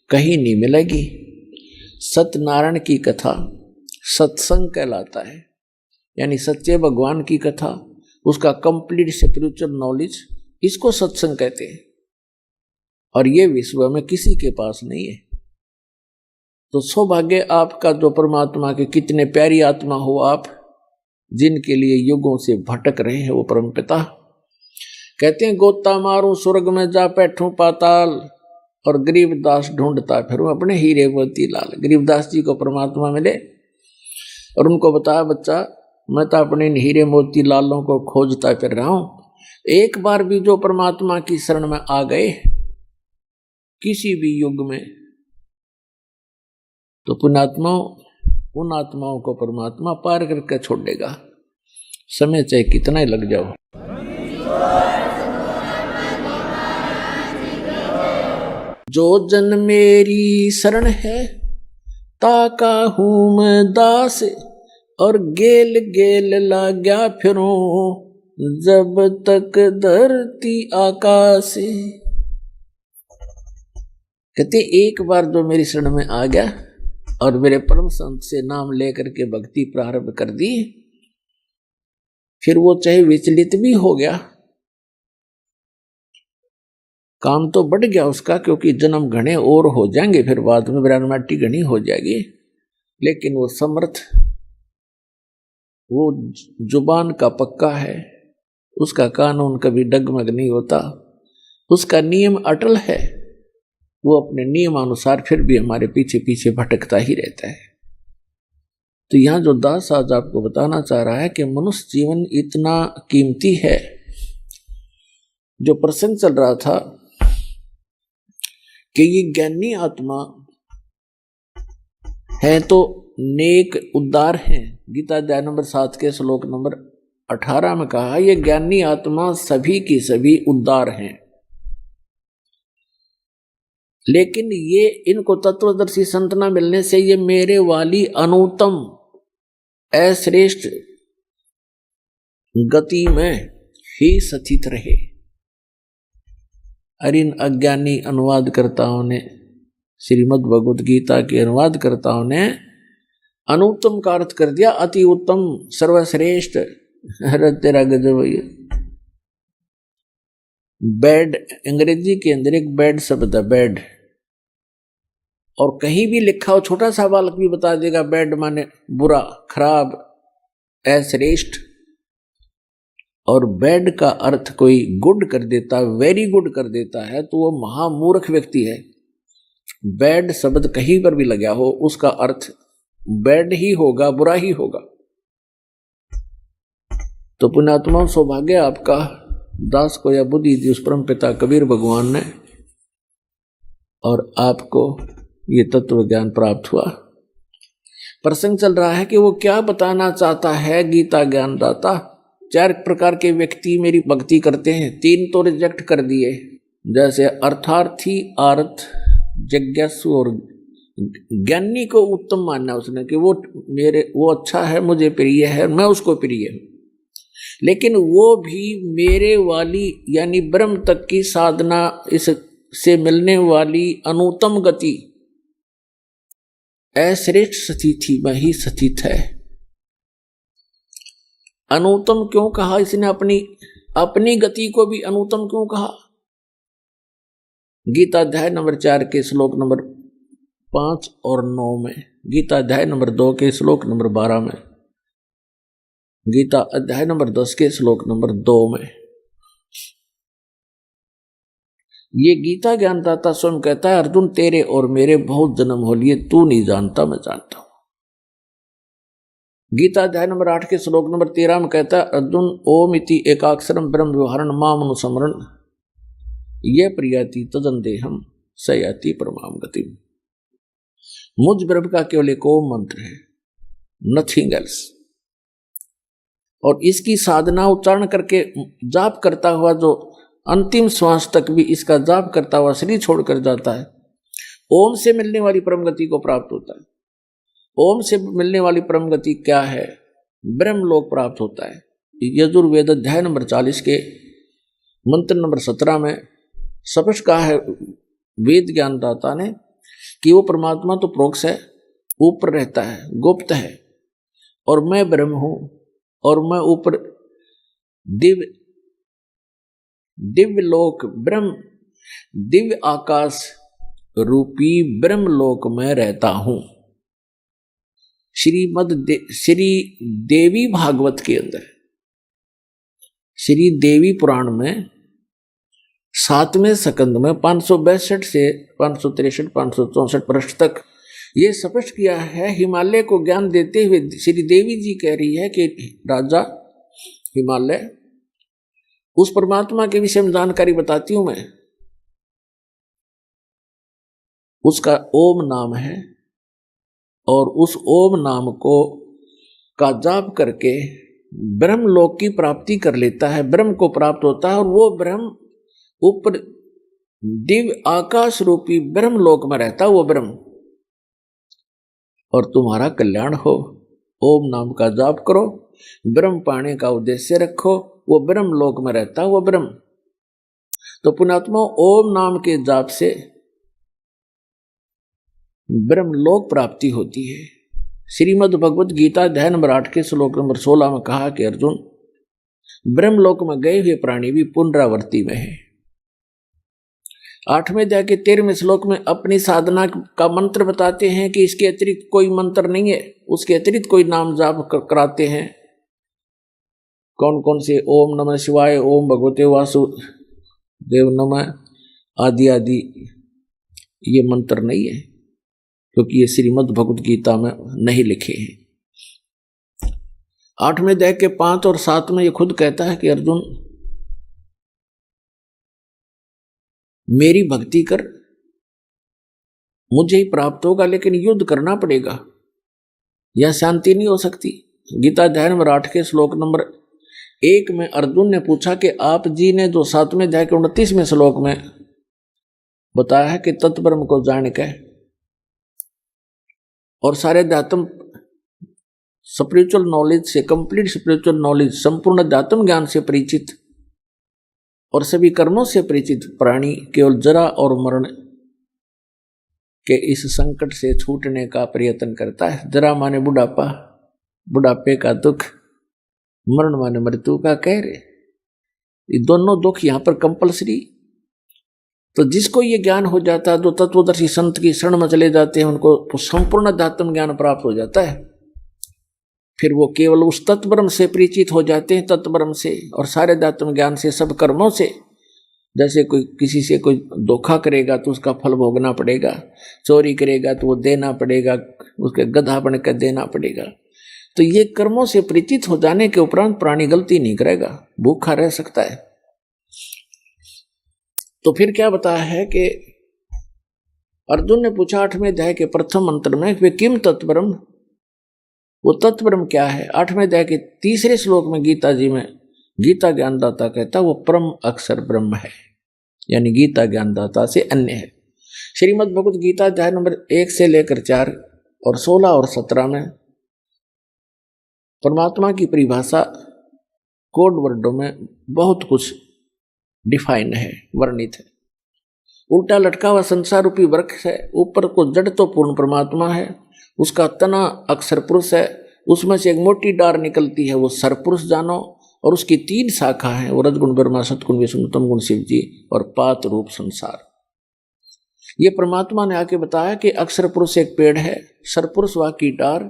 कहीं नहीं मिलेगी। सत्यनारायण की कथा सत्संग कहलाता है, यानी सच्चे भगवान की कथा, उसका कंप्लीट स्पिरिचुअल नॉलेज, इसको सत्संग कहते हैं। और ये विश्व में किसी के पास नहीं है। तो सौभाग्य आपका जो परमात्मा के कितने प्यारी आत्मा हो आप, जिनके लिए युगों से भटक रहे हैं वो परमपिता कहते हैं, गोता मारूं स्वर्ग में जा बैठूं पाताल, और गरीबदास ढूंढता फिरूं अपने हीरे मोती लाल। गरीबदास जी को परमात्मा मिले और उनको बताया, बच्चा मैं तो अपने इन हीरे मोती लालों को खोजता फिर रहा हूं। एक बार भी जो परमात्मा की शरण में आ गए किसी भी युग में, तो पुण्यात्माओं, उन आत्माओं को परमात्मा पार करके छोड़ देगा, समय चाहे कितना ही लग जाओ। जो जन मेरी शरण है ताका हूं मैं दास, और गेल गेल लाग्या फिरूं जब तक धरती आकाश। कहते एक बार जो मेरी शरण में आ गया और मेरे परम संत से नाम लेकर के भक्ति प्रारंभ कर दी, फिर वो चाहे विचलित भी हो गया, काम तो बढ़ गया उसका, क्योंकि जन्म घने और हो जाएंगे, फिर बाद में ब्रह्माटी घनी हो जाएगी, लेकिन वो समर्थ, वो जुबान का पक्का है, उसका कानून कभी डगमग नहीं होता, उसका नियम अटल है, वो अपने नियमानुसार फिर भी हमारे पीछे पीछे भटकता ही रहता है। तो यहाँ जो दास आज आपको बताना चाह रहा है कि मनुष्य जीवन इतना कीमती है। जो प्रसंग चल रहा था कि ये ज्ञानी आत्मा है तो नेक उद्धार है। गीता अध्याय नंबर 7 के श्लोक नंबर 18 में कहा ये ज्ञानी आत्मा सभी की सभी उद्धार हैं, लेकिन ये इनको तत्वदर्शी संत न मिलने से ये मेरे वाली अनुत्तम अश्रेष्ठ गति में ही स्थित रहे। और इन अज्ञानी अनुवादकर्ताओं ने, श्रीमद् भगवद गीता के अनुवादकर्ताओं ने अनुत्तम का अर्थ कर दिया अति उत्तम, सर्वश्रेष्ठ। तेरा गजब है। बैड, अंग्रेजी के अंदर एक बैड शब्द है, बैड, और कहीं भी लिखा हो छोटा सा बालक भी बता देगा बैड माने बुरा, खराब, अश्रेष्ठ। और बैड का अर्थ कोई गुड कर देता, वेरी गुड कर देता है तो वो महामूर्ख व्यक्ति है। बैड शब्द कहीं पर भी लगा हो उसका अर्थ बैड ही होगा, बुरा ही होगा। तो पुण्यात्मा सौभाग्य आपका, दास को यह बुद्धि दी उस परम पिता कबीर भगवान ने, और आपको ये तत्व ज्ञान प्राप्त हुआ। प्रसंग चल रहा है कि वो क्या बताना चाहता है गीता ज्ञान दाता। 4 प्रकार के व्यक्ति मेरी भक्ति करते हैं, 3 तो रिजेक्ट कर दिए, जैसे अर्थार्थी, आर्थ, जिज्ञासु और ज्ञानी को उत्तम मानना उसने कि वो अच्छा है, मुझे प्रिय है, मैं उसको प्रिय हूं। लेकिन वो भी मेरे वाली यानी ब्रह्म तक की साधना, इससे मिलने वाली अनुत्तम गति, अश्रेष्ठ स्थिति में ही स्थित है। अनुत्तम क्यों कहा इसने? अपनी गति को भी अनुत्तम क्यों कहा? गीता अध्याय नंबर 4 के श्लोक नंबर 5 और 9 में, गीता अध्याय नंबर 2 के श्लोक नंबर 12 में, गीता अध्याय नंबर 10 के श्लोक नंबर 2 में। ये गीता ज्ञानदाता स्वयं कहता है अर्जुन तेरे और मेरे बहुत जन्म हो लिए, तू नहीं जानता मैं जानता हूं। गीता अध्याय नंबर 8 के श्लोक नंबर 13 में कहता है अर्जुन ओम इति एकाक्षरम ब्रह्म व्यवहारण माम अनुस्मरण ये प्रियाति तदन देहम सयाति परमाम गति। मुझ ब्रह्म का केवल एक ओम मंत्र है, नथिंग एल्स। और इसकी साधना उच्चारण करके जाप करता हुआ जो अंतिम श्वास तक भी इसका जाप करता हुआ शरीर छोड़कर जाता है, ओम से मिलने वाली परम गति को प्राप्त होता है। ओम से मिलने वाली परम गति क्या है? ब्रह्म लोक प्राप्त होता है। यजुर्वेद अध्याय नंबर 40 के मंत्र नंबर 17 में स्पष्ट कहा है वेद ज्ञानदाता ने कि वो परमात्मा तो प्रोक्ष है, ऊपर रहता है, गुप्त है, और मैं ब्रह्म हूं, और मैं ऊपर दिव्य लोक ब्रह्म, दिव्य आकाश रूपी ब्रह्म लोक में रहता हूं। श्री देवी भागवत के अंदर, श्री देवी पुराण में 7वें स्कंद में 562 से 563 564 पृष्ठ तक ये स्पष्ट किया है। हिमालय को ज्ञान देते हुए श्री देवी जी कह रही है कि राजा हिमालय, उस परमात्मा के विषय में जानकारी बताती हूं मैं, उसका ओम नाम है, और उस ओम नाम को का जाप करके ब्रह्म लोक की प्राप्ति कर लेता है, ब्रह्म को प्राप्त होता है, और वो ब्रह्म ऊपर दिव्य आकाश रूपी ब्रह्म लोक में रहता है वो ब्रह्म। और तुम्हारा कल्याण हो, ओम नाम का जाप करो, ब्रह्म पाने का उद्देश्य रखो, वो ब्रह्म लोक में रहता है वो ब्रह्म। तो पुण्यात्मा ओम नाम के जाप से ब्रह्म लोक प्राप्ति होती है। श्रीमद् भगवद गीता अध्याय नंबर 8 के श्लोक नंबर 16 में कहा कि अर्जुन ब्रह्म लोक में गए हुए प्राणी भी पुनरावृत्ति में है। 8वें अध्याय के 13वें श्लोक में अपनी साधना का मंत्र बताते हैं कि इसके अतिरिक्त कोई मंत्र नहीं है, उसके अतिरिक्त कोई नाम जाप कराते हैं। कौन कौन से? ओम नमः शिवाय, ओम भगवते वासुदेव नमः आदि आदि ये मंत्र नहीं है, क्योंकि ये श्रीमद् भगवद गीता में नहीं लिखे हैं। 8वें अध्याय के 5 और 7 में ये खुद कहता है कि अर्जुन मेरी भक्ति कर, मुझे ही प्राप्त होगा, लेकिन युद्ध करना पड़ेगा, यह शांति नहीं हो सकती। गीता अध्याय नंबर 8 के श्लोक नंबर 1 में अर्जुन ने पूछा कि आप जी ने जो 7वें अध्याय के 29वें श्लोक में बताया है कि तत्ब्रह्म को जान के और सारे अध्यात्म स्पिरिचुअल नॉलेज से, कंप्लीट स्पिरिचुअल नॉलेज, संपूर्ण अध्यात्म ज्ञान से परिचित और सभी कर्मों से परिचित प्राणी केवल जरा और मरण के इस संकट से छूटने का प्रयत्न करता है। जरा माने बुढ़ापा, बुढ़ापे का दुख, मरण माने मृत्यु का कहर, ये दोनों दुख यहाँ पर कंपलसरी। तो जिसको ये ज्ञान हो जाता है, जो तत्वदर्शी संत की शरण में चले जाते हैं, उनको संपूर्ण अध्यात्म ज्ञान प्राप्त हो जाता है। फिर वो केवल उस तत्ब्रह्म से परिचित हो जाते हैं, तत्ब्रह्म से और सारे अध्यात्म ज्ञान से, सब कर्मों से। जैसे कोई किसी से कोई धोखा करेगा तो उसका फल भोगना पड़ेगा, चोरी करेगा तो वो देना पड़ेगा, उसके गधा बनकर देना पड़ेगा। तो ये कर्मों से परिचित हो जाने के उपरांत प्राणी गलती नहीं करेगा, भूखा रह सकता है। तो फिर क्या बताया है कि अर्जुन ने पूछा 8वें अध्याय के प्रथम मंत्र में, वे किम तत्ब्रह्म, वो तत्ब्रह्म क्या है। 8वें अध्याय के 3रे श्लोक में गीता जी में गीता ज्ञानदाता कहता वो परम अक्षर ब्रह्म है, यानी गीता ज्ञानदाता से अन्य है। श्रीमद् भगवद गीता अध्याय नंबर 1 से लेकर 4 और 16 और 17 में परमात्मा की परिभाषा कोड वर्डों में बहुत कुछ डिफाइन है, वर्णित है। उल्टा लटका हुआ संसार रूपी वृक्ष है, ऊपर को जड़ तो पूर्ण परमात्मा है, उसका तना अक्षर पुरुष है, उसमें से एक मोटी डार निकलती है, वो सरपुरुष जानो, और उसकी 3 शाखा है, वो रजगुण ब्रह्मा, सतगुण विष्णु, तमगुण शिव जी और पात रूप संसार। ये परमात्मा ने आके बताया कि अक्षर पुरुष एक पेड़ है, सरपुरुष वा की डार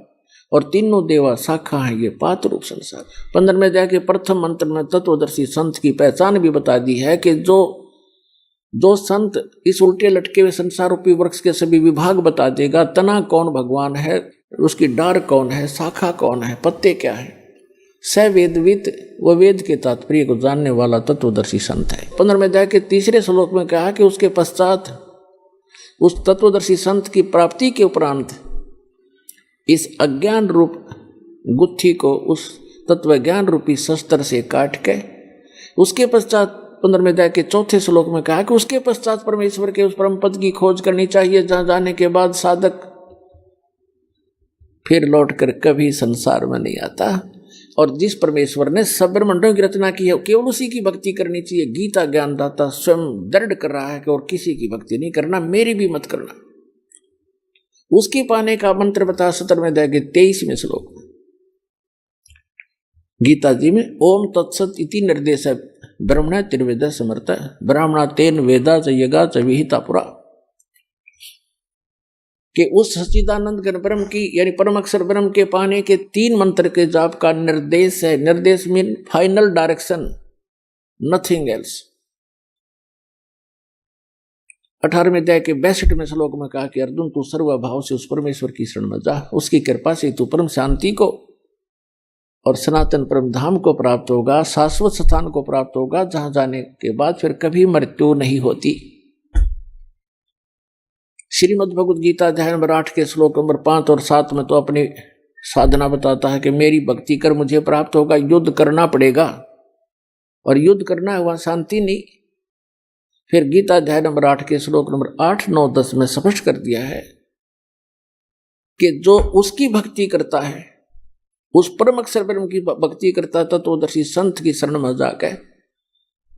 और तीनों देवा शाखा है, ये पात रूप संसार। 15वें अध्याय के प्रथम मंत्र में तत्वदर्शी संत की पहचान भी बता दी है कि जो संत इस उल्टे लटके हुए संसार रूपी वृक्ष के सभी विभाग बता देगा, तना कौन भगवान है, उसकी डार कौन है, शाखा कौन है, पत्ते क्या है, स वेदविद, वो वेद के तात्पर्य को जानने वाला तत्वदर्शी संत है। 15वें अध्याय के 3रे श्लोक में कहा कि उसके पश्चात उस तत्वदर्शी संत की प्राप्ति के उपरांत इस अज्ञान रूप गुत्थी को उस तत्वज्ञान रूपी शस्त्र से काट के, उसके पश्चात 15वें अध्याय के 4थे श्लोक में कहा कि उसके पश्चात परमेश्वर के उस परम पद की खोज करनी चाहिए, जहां जाने के बाद साधक फिर लौट कर कभी संसार में नहीं आता। और जिस परमेश्वर ने सब ब्रह्मांडों की रचना की है, केवल उसी की भक्ति करनी चाहिए। गीता ज्ञानदाता स्वयं दृढ़ कर रहा है कि और किसी की भक्ति नहीं करना, मेरी भी मत करना। उसके पाने का मंत्र बता 17वें अध्याय के 23वें श्लोक में गीता जी में, ओम तत्सत इति निर्देश है ब्रह्मण त्रिवेद समर्थ ब्राह्मणा तेन वेदा च यगा च विहिता पुरा, कि उस सच्चिदानंद घन ब्रह्म की यानी परम अक्षर ब्रह्म के पाने के 3 मंत्र के जाप का निर्देश है। निर्देश mean final direction, nothing else. 18वें अध्याय के 62वें श्लोक में कहा कि अर्जुन तू सर्वभाव से उस परमेश्वर की शरण में जा, उसकी कृपा से तू परम शांति को और सनातन परम धाम को प्राप्त होगा, शाश्वत स्थान को प्राप्त होगा, जहां जाने के बाद फिर कभी मृत्यु नहीं होती। श्रीमद् भगवद गीता अध्याय नंबर 8 के श्लोक नंबर 5 और 7 में तो अपनी साधना बताता है कि मेरी भक्ति कर मुझे प्राप्त होगा, युद्ध करना पड़ेगा, और युद्ध करना है वहां शांति नहीं। फिर गीता अध्याय नंबर 8 के श्लोक नंबर 8, 9, 10 में स्पष्ट कर दिया है कि जो उसकी भक्ति करता है, उस परम अक्षर ब्रह्म की भक्ति करता था, तो दर्शी संत की शरण में जाकर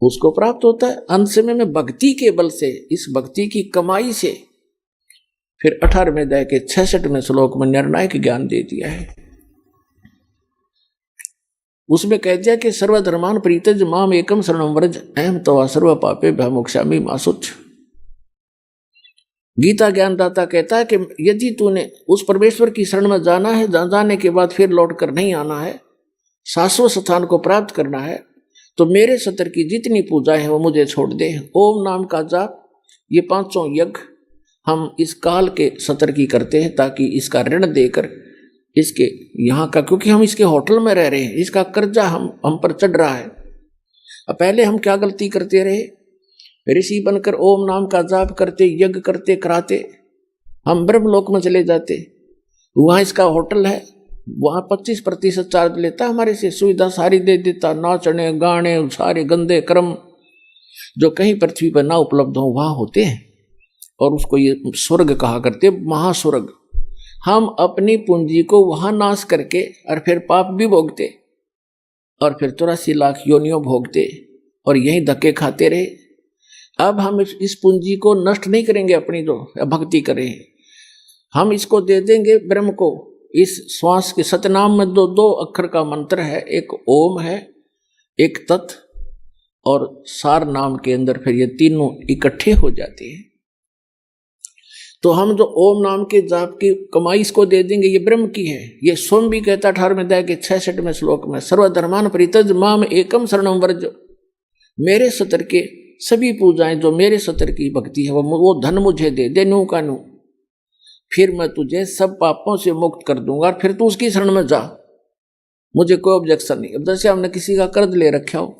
उसको प्राप्त होता है। अंत समय में भक्ति के बल से, इस भक्ति की कमाई से फिर 18वें अध्याय के 66वें श्लोक में निर्णायक ज्ञान दे दिया है। उसमें कह दिया कि सर्वधर्मान प्रीतज माम एकम शरणम व्रज अहम तवा सर्व पापे भयमोक्षामि मासुच। गीता ज्ञानदाता कहता है कि यदि तूने उस परमेश्वर की शरण में जाना है, जाने के बाद फिर लौट कर नहीं आना है, शाश्वत स्थान को प्राप्त करना है, तो मेरे सत्र की जितनी पूजा है वो मुझे छोड़ दे। ओम नाम का जाप, ये 500 यज्ञ हम इस काल के सत्र की करते हैं, ताकि इसका ऋण देकर इसके यहाँ का, क्योंकि हम इसके होटल में रह रहे हैं, इसका कर्जा हम पर चढ़ रहा है। अब पहले हम क्या गलती करते रहे, ऋषि बनकर ओम नाम का जाप करते, यज्ञ करते, कराते, हम ब्रह्मलोक में चले जाते, वहां इसका होटल है, वहां 25% चार्ज लेता, हमारे से सुविधा सारी दे देता, नाचने गाने सारे गंदे कर्म जो कहीं पृथ्वी पर ना उपलब्ध हो वहां होते हैं, और उसको ये स्वर्ग कहा करते, महास्वर्ग। हम अपनी पूंजी को वहां नाश करके और फिर पाप भी भोगते और फिर 84 लाख योनियों भोगते और यही धक्के खाते रहे। अब हम इस पूंजी को नष्ट नहीं करेंगे, अपनी जो भक्ति करें, हम इसको दे देंगे ब्रह्म को। इस श्वास के सतनाम में दो अक्षर का मंत्र है, एक ओम है, एक तत्, और सार नाम के अंदर फिर ये तीनों इकट्ठे हो जाते हैं। तो हम जो ओम नाम के जाप की कमाई इसको दे देंगे, ये ब्रह्म की है। ये स्वयं भी कहता 18वें अध्याय के 66वें श्लोक में, सर्वधर्मान परित्यज माम एकम शरणम व्रज। मेरे सतर के सभी पूजाएं, जो मेरे सतर की भक्ति है, वो धन मुझे दे नू का नू, फिर मैं तुझे सब पापों से मुक्त कर दूंगा, और फिर तू उसकी शरण में जा, मुझे कोई ऑब्जेक्शन नहीं। अब जैसे हमने किसी का कर्ज ले रखा हो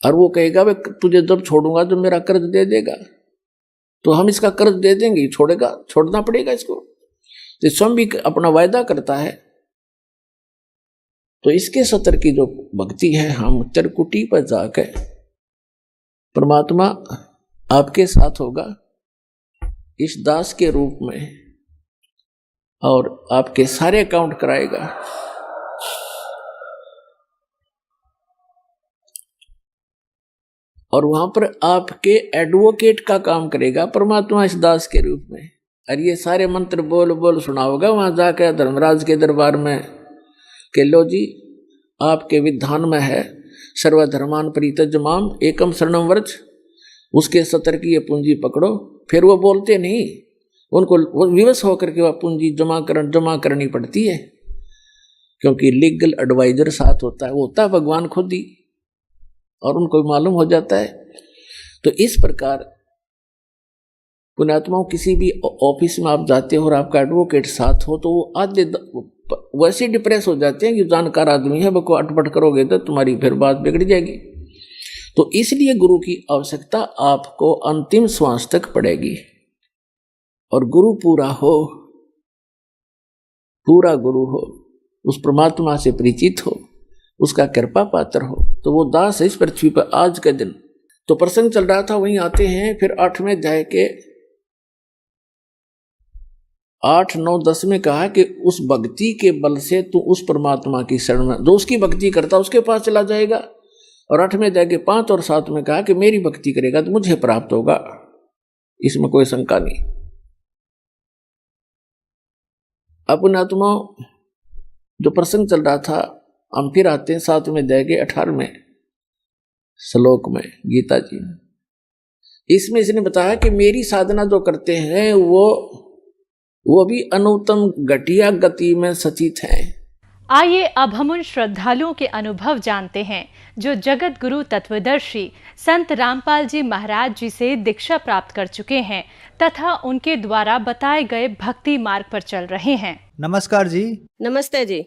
और वो कहेगा भाई तुझे जब छोड़ूंगा तो मेरा कर्ज दे देगा, तो हम इसका कर्ज दे देंगे, छोड़ेगा, छोड़ना पड़ेगा इसको। तो स्वयं भी अपना वायदा करता है। तो इसके सतर की जो भक्ति है, हम चरकुटी पर जाकर परमात्मा आपके साथ होगा इस दास के रूप में, और आपके सारे अकाउंट कराएगा। और वहां पर आपके एडवोकेट का काम करेगा परमात्मा इस दास के रूप में। और ये सारे मंत्र बोल बोल सुनाओगा वहां जाकर धर्मराज के दरबार में कि लो जी, आपके विधान में है सर्वधर्मान परित्यज माम एकम शरणम व्रज, उसके सतर की ये पूंजी पकड़ो। फिर वो बोलते नहीं, उनको विवश होकर के वह पूंजी जमा करनी पड़ती है, क्योंकि लीगल एडवाइजर साथ होता है, वो होता है भगवान खुद ही, और उनको मालूम हो जाता है। तो इस प्रकार पुण्यात्माओं, किसी भी ऑफिस में आप जाते हो और आपका एडवोकेट साथ हो, तो वो आधे वैसे डिप्रेस हो जाते हैं कि जानकार आदमी है, वो अटपट करोगे तो तुम्हारी फिर बात बिगड़ जाएगी। तो इसलिए गुरु की आवश्यकता आपको अंतिम श्वास तक पड़ेगी। और गुरु पूरा हो, पूरा गुरु हो, उस परमात्मा से परिचित हो, उसका कृपा पात्र हो, तो वो दास है इस पृथ्वी पर आज के दिन। तो प्रसंग चल रहा था, वहीं आते हैं फिर 8वें अध्याय के 8, 9, 10 में कहा कि उस भक्ति के बल से तू उस परमात्मा की शरण में, जो उसकी भक्ति करता उसके पास चला जाएगा। और 8वें अध्याय के 5 और 7 में कहा कि मेरी भक्ति करेगा तो मुझे प्राप्त होगा, इसमें कोई शंका नहीं। अपने आत्मा जो प्रसंग चल रहा था, हम फिर आते हैं 7वें अध्याय के 18वें श्लोक में गीता जी। इसमें इसने बताया कि मेरी साधना जो करते हैं वो भी अनुत्तम घटिया गति में सचित हैं। आइए अब हम उन श्रद्धालुओं के अनुभव जानते हैं जो जगत गुरु तत्वदर्शी संत रामपाल जी महाराज जी से दीक्षा प्राप्त कर चुके हैं तथा उनके द्वारा बताए गए भक्ति मार्ग पर चल रहे हैं। नमस्कार जी। नमस्ते जी।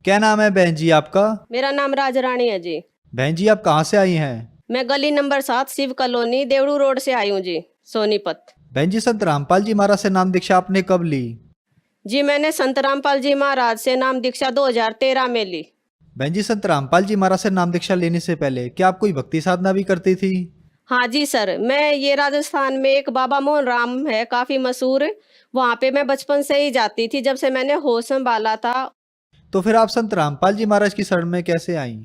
क्या नाम है बहन जी आपका? मेरा नाम राज रानी है जी। बहन जी आप कहाँ से आई हैं? मैं गली नंबर 7 शिव कॉलोनी देवड़ू रोड से आई हूँ जी, सोनीपत। बहन जी संत रामपाल जी महाराज से नाम दीक्षा आपने कब ली? जी मैंने संत रामपाल जी महाराज से नाम दीक्षा 2013 में ली। बहन जी संत रामपाल जी महाराज से नाम दीक्षा लेने से पहले क्या आप कोई भक्ति साधना भी करती थी? हाँ जी सर, मैं ये राजस्थान में एक बाबा मोहन राम है काफी मशहूर, वहाँ पे मैं बचपन से ही जाती थी जब से मैंने होश संभाला था। तो फिर आप संत रामपाल जी महाराज की शरण में कैसे आई?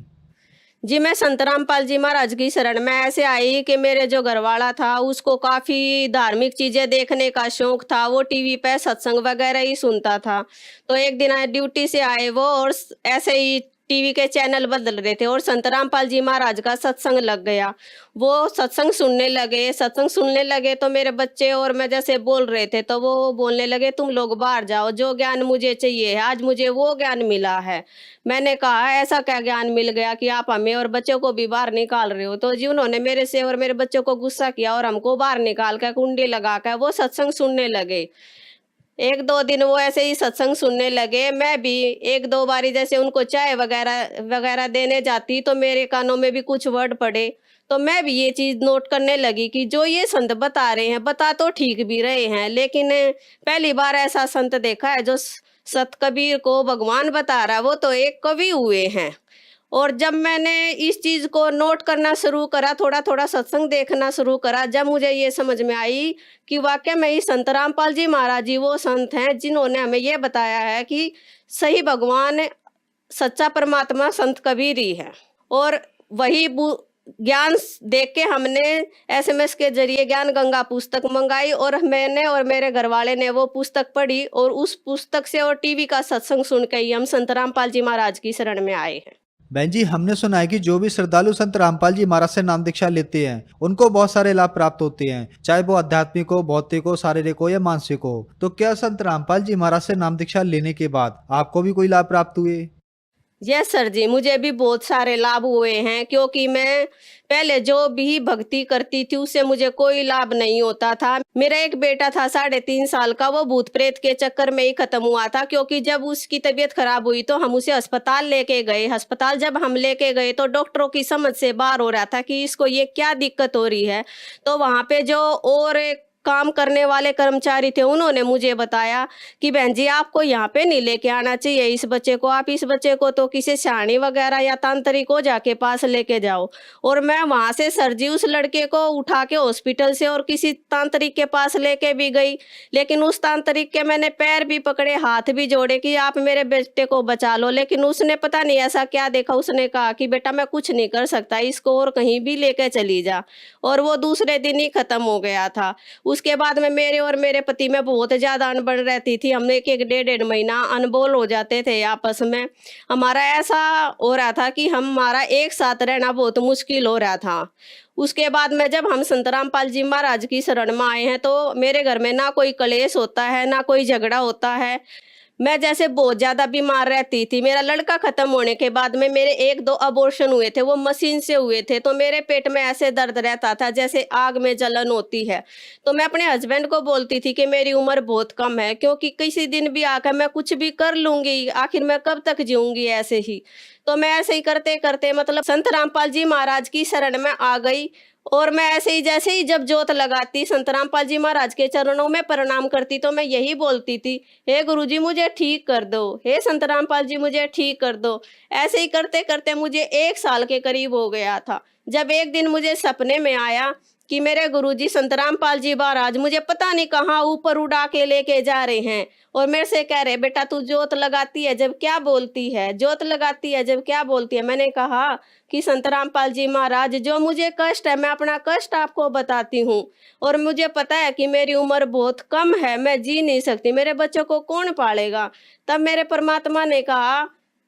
जी मैं संत रामपाल जी महाराज की शरण में ऐसे आई कि मेरे जो घरवाला था उसको काफ़ी धार्मिक चीज़ें देखने का शौक था, वो टीवी पे सत्संग वगैरह ही सुनता था। तो एक दिन ड्यूटी से आए वो और ऐसे ही टीवी के चैनल बदल रहे थे और संत रामपाल जी महाराज का सत्संग लग गया। वो सत्संग सुनने लगे तो मेरे बच्चे और मैं जैसे बोल रहे थे तो वो बोलने लगे तुम लोग बाहर जाओ, जो ज्ञान मुझे चाहिए है आज मुझे वो ज्ञान मिला है। मैंने कहा ऐसा क्या ज्ञान मिल गया कि आप हमें और बच्चों को भी बाहर निकाल रहे हो? तो जी उन्होंने मेरे से और मेरे बच्चों को गुस्सा किया और हमको बाहर निकाल कर कुंडी लगा कर वो सत्संग सुनने लगे। 1-2 दिन वो ऐसे ही सत्संग सुनने लगे। मैं भी 1-2 बारी जैसे उनको चाय वगैरह देने जाती तो मेरे कानों में भी कुछ वर्ड पड़े तो मैं भी ये चीज नोट करने लगी कि जो ये संत बता रहे हैं, बता तो ठीक भी रहे हैं, लेकिन पहली बार ऐसा संत देखा है जो सत कबीर को भगवान बता रहा है, वो तो एक कवि हुए हैं। और जब मैंने इस चीज को नोट करना शुरू करा, थोड़ा थोड़ा सत्संग देखना शुरू करा, जब मुझे ये समझ में आई कि वाकई में ही संत रामपाल जी महाराज जी वो संत हैं जिन्होंने हमें ये बताया है कि सही भगवान सच्चा परमात्मा संत कबीर ही है। और वही ज्ञान देख के हमने SMS के जरिए ज्ञान गंगा पुस्तक मंगाई, और मैंने और मेरे घर वाले ने वो पुस्तक पढ़ी, और उस पुस्तक से और टीवी का सत्संग सुन के ही हम संत रामपाल जी महाराज की शरण में आए हैं। बहन जी, हमने सुना है कि जो भी श्रद्धालु संत रामपाल जी महाराज से नाम दीक्षा लेते हैं उनको बहुत सारे लाभ प्राप्त होते हैं, चाहे वो आध्यात्मिक हो, भौतिक हो, शारीरिक हो या मानसिक हो। तो क्या संत रामपाल जी महाराज से नाम दीक्षा लेने के बाद आपको भी कोई लाभ प्राप्त हुए? यस सर जी, मुझे भी बहुत सारे लाभ हुए हैं, क्योंकि मैं पहले जो भी भक्ति करती थी उससे मुझे कोई लाभ नहीं होता था। मेरा एक बेटा था 3.5 साल का, वो भूत प्रेत के चक्कर में ही खत्म हुआ था, क्योंकि जब उसकी तबीयत खराब हुई तो हम उसे अस्पताल लेके गए। अस्पताल जब हम लेके गए तो डॉक्टरों की समझ से बाहर हो रहा था कि इसको ये क्या दिक्कत हो रही है। तो वहाँ पे जो और काम करने वाले कर्मचारी थे उन्होंने मुझे बताया कि बहन जी आपको यहाँ पे नहीं लेके आना चाहिए इस बच्चे को, आप इस बच्चे को तो किसी शाणी वगैरह या तांत्रिक को जाके पास लेके जाओ। और मैं वहाँ से सर जी उस लड़के को उठा के हॉस्पिटल से और किसी तांत्रिक के पास लेके भी गई, लेकिन उस तांत्रिक के मैंने पैर भी पकड़े, हाथ भी जोड़े कि आप मेरे बेटे को बचा लो, लेकिन उसने पता नहीं ऐसा क्या देखा, उसने कहा कि बेटा मैं कुछ नहीं कर सकता, इसको और कहीं भी लेके चली जा। और वो दूसरे दिन ही खत्म हो गया था। उसके बाद में मेरे और मेरे पति में बहुत ज़्यादा अनबन रहती थी। हमने एक डेढ़ महीना अनबोल हो जाते थे आपस में। हमारा ऐसा हो रहा था कि हमारा एक साथ रहना बहुत मुश्किल हो रहा था। उसके बाद में जब हम संत रामपाल जी महाराज की शरण में आए हैं तो मेरे घर में ना कोई कलेश होता है, ना कोई झगड़ा होता है। मैं जैसे बहुत ज़्यादा बीमार रहती थी। मेरा लड़का ख़त्म होने के बाद में मेरे 1-2 अबॉर्शन हुए थे, वो मशीन से हुए थे, तो मेरे पेट में ऐसे दर्द रहता था जैसे आग में जलन होती है। तो मैं अपने हस्बैंड को बोलती थी कि मेरी उम्र बहुत कम है, क्योंकि किसी दिन भी आकर मैं कुछ भी कर लूँगी, आखिर मैं कब तक जीऊँगी ऐसे ही। तो मैं ऐसे ही करते करते मतलब संत रामपाल जी महाराज की शरण में आ गई। और मैं ऐसे ही जैसे ही जब जोत लगाती संत रामपाल जी महाराज के चरणों में प्रणाम करती तो मैं यही बोलती थी, हे गुरुजी मुझे ठीक कर दो, हे संत रामपाल जी मुझे ठीक कर दो। ऐसे ही करते करते मुझे 1 साल के करीब हो गया था, जब एक दिन मुझे सपने में आया कि मेरे गुरुजी संत रामपाल जी महाराज मुझे पता नहीं कहाँ ऊपर उड़ा के लेके जा रहे हैं, और मेरे से कह रहे बेटा तू जोत लगाती है जब क्या बोलती है, जोत लगाती है जब क्या बोलती है। मैंने कहा कि संत रामपाल जी महाराज जो मुझे कष्ट है मैं अपना कष्ट आपको बताती हूँ, और मुझे पता है कि मेरी उम्र बहुत कम है, मैं जी नहीं सकती, मेरे बच्चों को कौन पालेगा। तब मेरे परमात्मा ने कहा,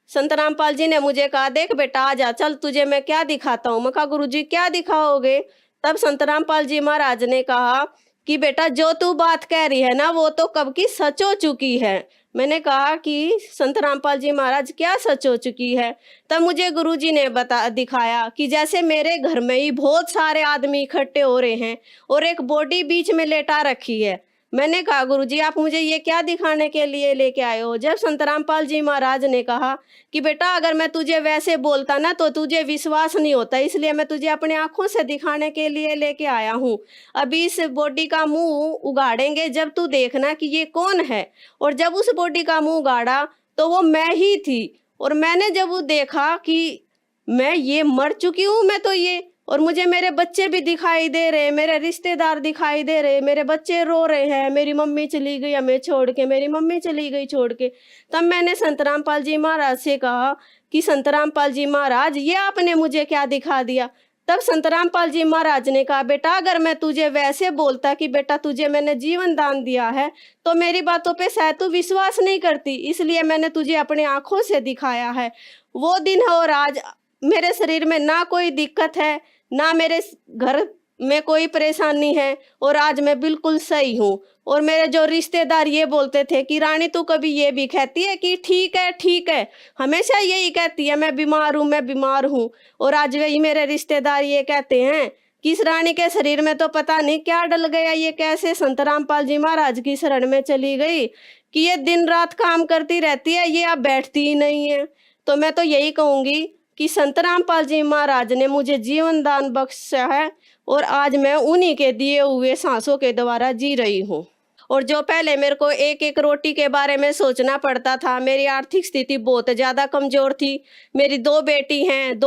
संत रामपाल जी ने मुझे कहा देख बेटा आजा, चल तुझे मैं क्या दिखाता हूँ। मैं कहा गुरुजी क्या दिखाओगे। तब संत रामपाल जी महाराज ने कहा कि बेटा जो तू बात कह रही है ना वो तो कब की सच हो चुकी है। मैंने कहा कि संत रामपाल जी महाराज क्या सच हो चुकी है। तब मुझे गुरुजी ने दिखाया कि जैसे मेरे घर में ही बहुत सारे आदमी इकट्ठे हो रहे हैं और एक बॉडी बीच में लेटा रखी है। मैंने कहा गुरुजी आप मुझे ये क्या दिखाने के लिए लेके आए हो। जब संत रामपाल जी महाराज ने कहा कि बेटा अगर मैं तुझे वैसे बोलता ना तो तुझे विश्वास नहीं होता, इसलिए मैं तुझे अपने आंखों से दिखाने के लिए लेके आया हूँ। अभी इस बॉडी का मुंह उगाड़ेंगे, जब तू देखना कि ये कौन है। और जब उस बॉडी का मुंह उगाड़ा तो वो मैं ही थी। और मैंने जब वो देखा कि मैं ये मर चुकी हूँ, मैं तो ये, और मुझे मेरे बच्चे भी दिखाई दे रहे, मेरे रिश्तेदार दिखाई दे रहे, मेरे बच्चे रो रहे हैं, मेरी मम्मी चली गई हमें छोड़ के, मेरी मम्मी चली गई छोड़ के। तब मैंने संत रामपाल जी महाराज से कहा कि संत रामपाल जी महाराज ये आपने मुझे क्या दिखा दिया। तब संत रामपाल जी महाराज ने कहा बेटा अगर मैं तुझे वैसे बोलता कि बेटा तुझे मैंने जीवन दान दिया है तो मेरी बातों पे शायद तू विश्वास नहीं करती, इसलिए मैंने तुझे अपने आंखों से दिखाया है। वो दिन है और आज मेरे शरीर में ना कोई दिक्कत है, ना मेरे घर में कोई परेशानी है, और आज मैं बिल्कुल सही हूँ। और मेरे जो रिश्तेदार ये बोलते थे कि रानी तू कभी ये भी कहती है कि ठीक है ठीक है, हमेशा यही कहती है मैं बीमार हूँ मैं बीमार हूँ। और आज वही मेरे रिश्तेदार ये कहते हैं कि इस रानी के शरीर में तो पता नहीं क्या डल गया, ये कैसे संत रामपाल जी महाराज की शरण में चली गई कि ये दिन रात काम करती रहती है, ये अब बैठती ही नहीं है। तो मैं तो यही कहूँगी कि संत रामपाल जी महाराज ने मुझे जीवन दान बख्शा है और आज मैं उन्हीं के दिए हुए सांसों के द्वारा जी रही हूँ। और जो पहले मेरे को एक एक रोटी के बारे में सोचना पड़ता था, मेरी आर्थिक स्थिति बहुत ज़्यादा कमज़ोर थी। मेरी दो बेटी हैं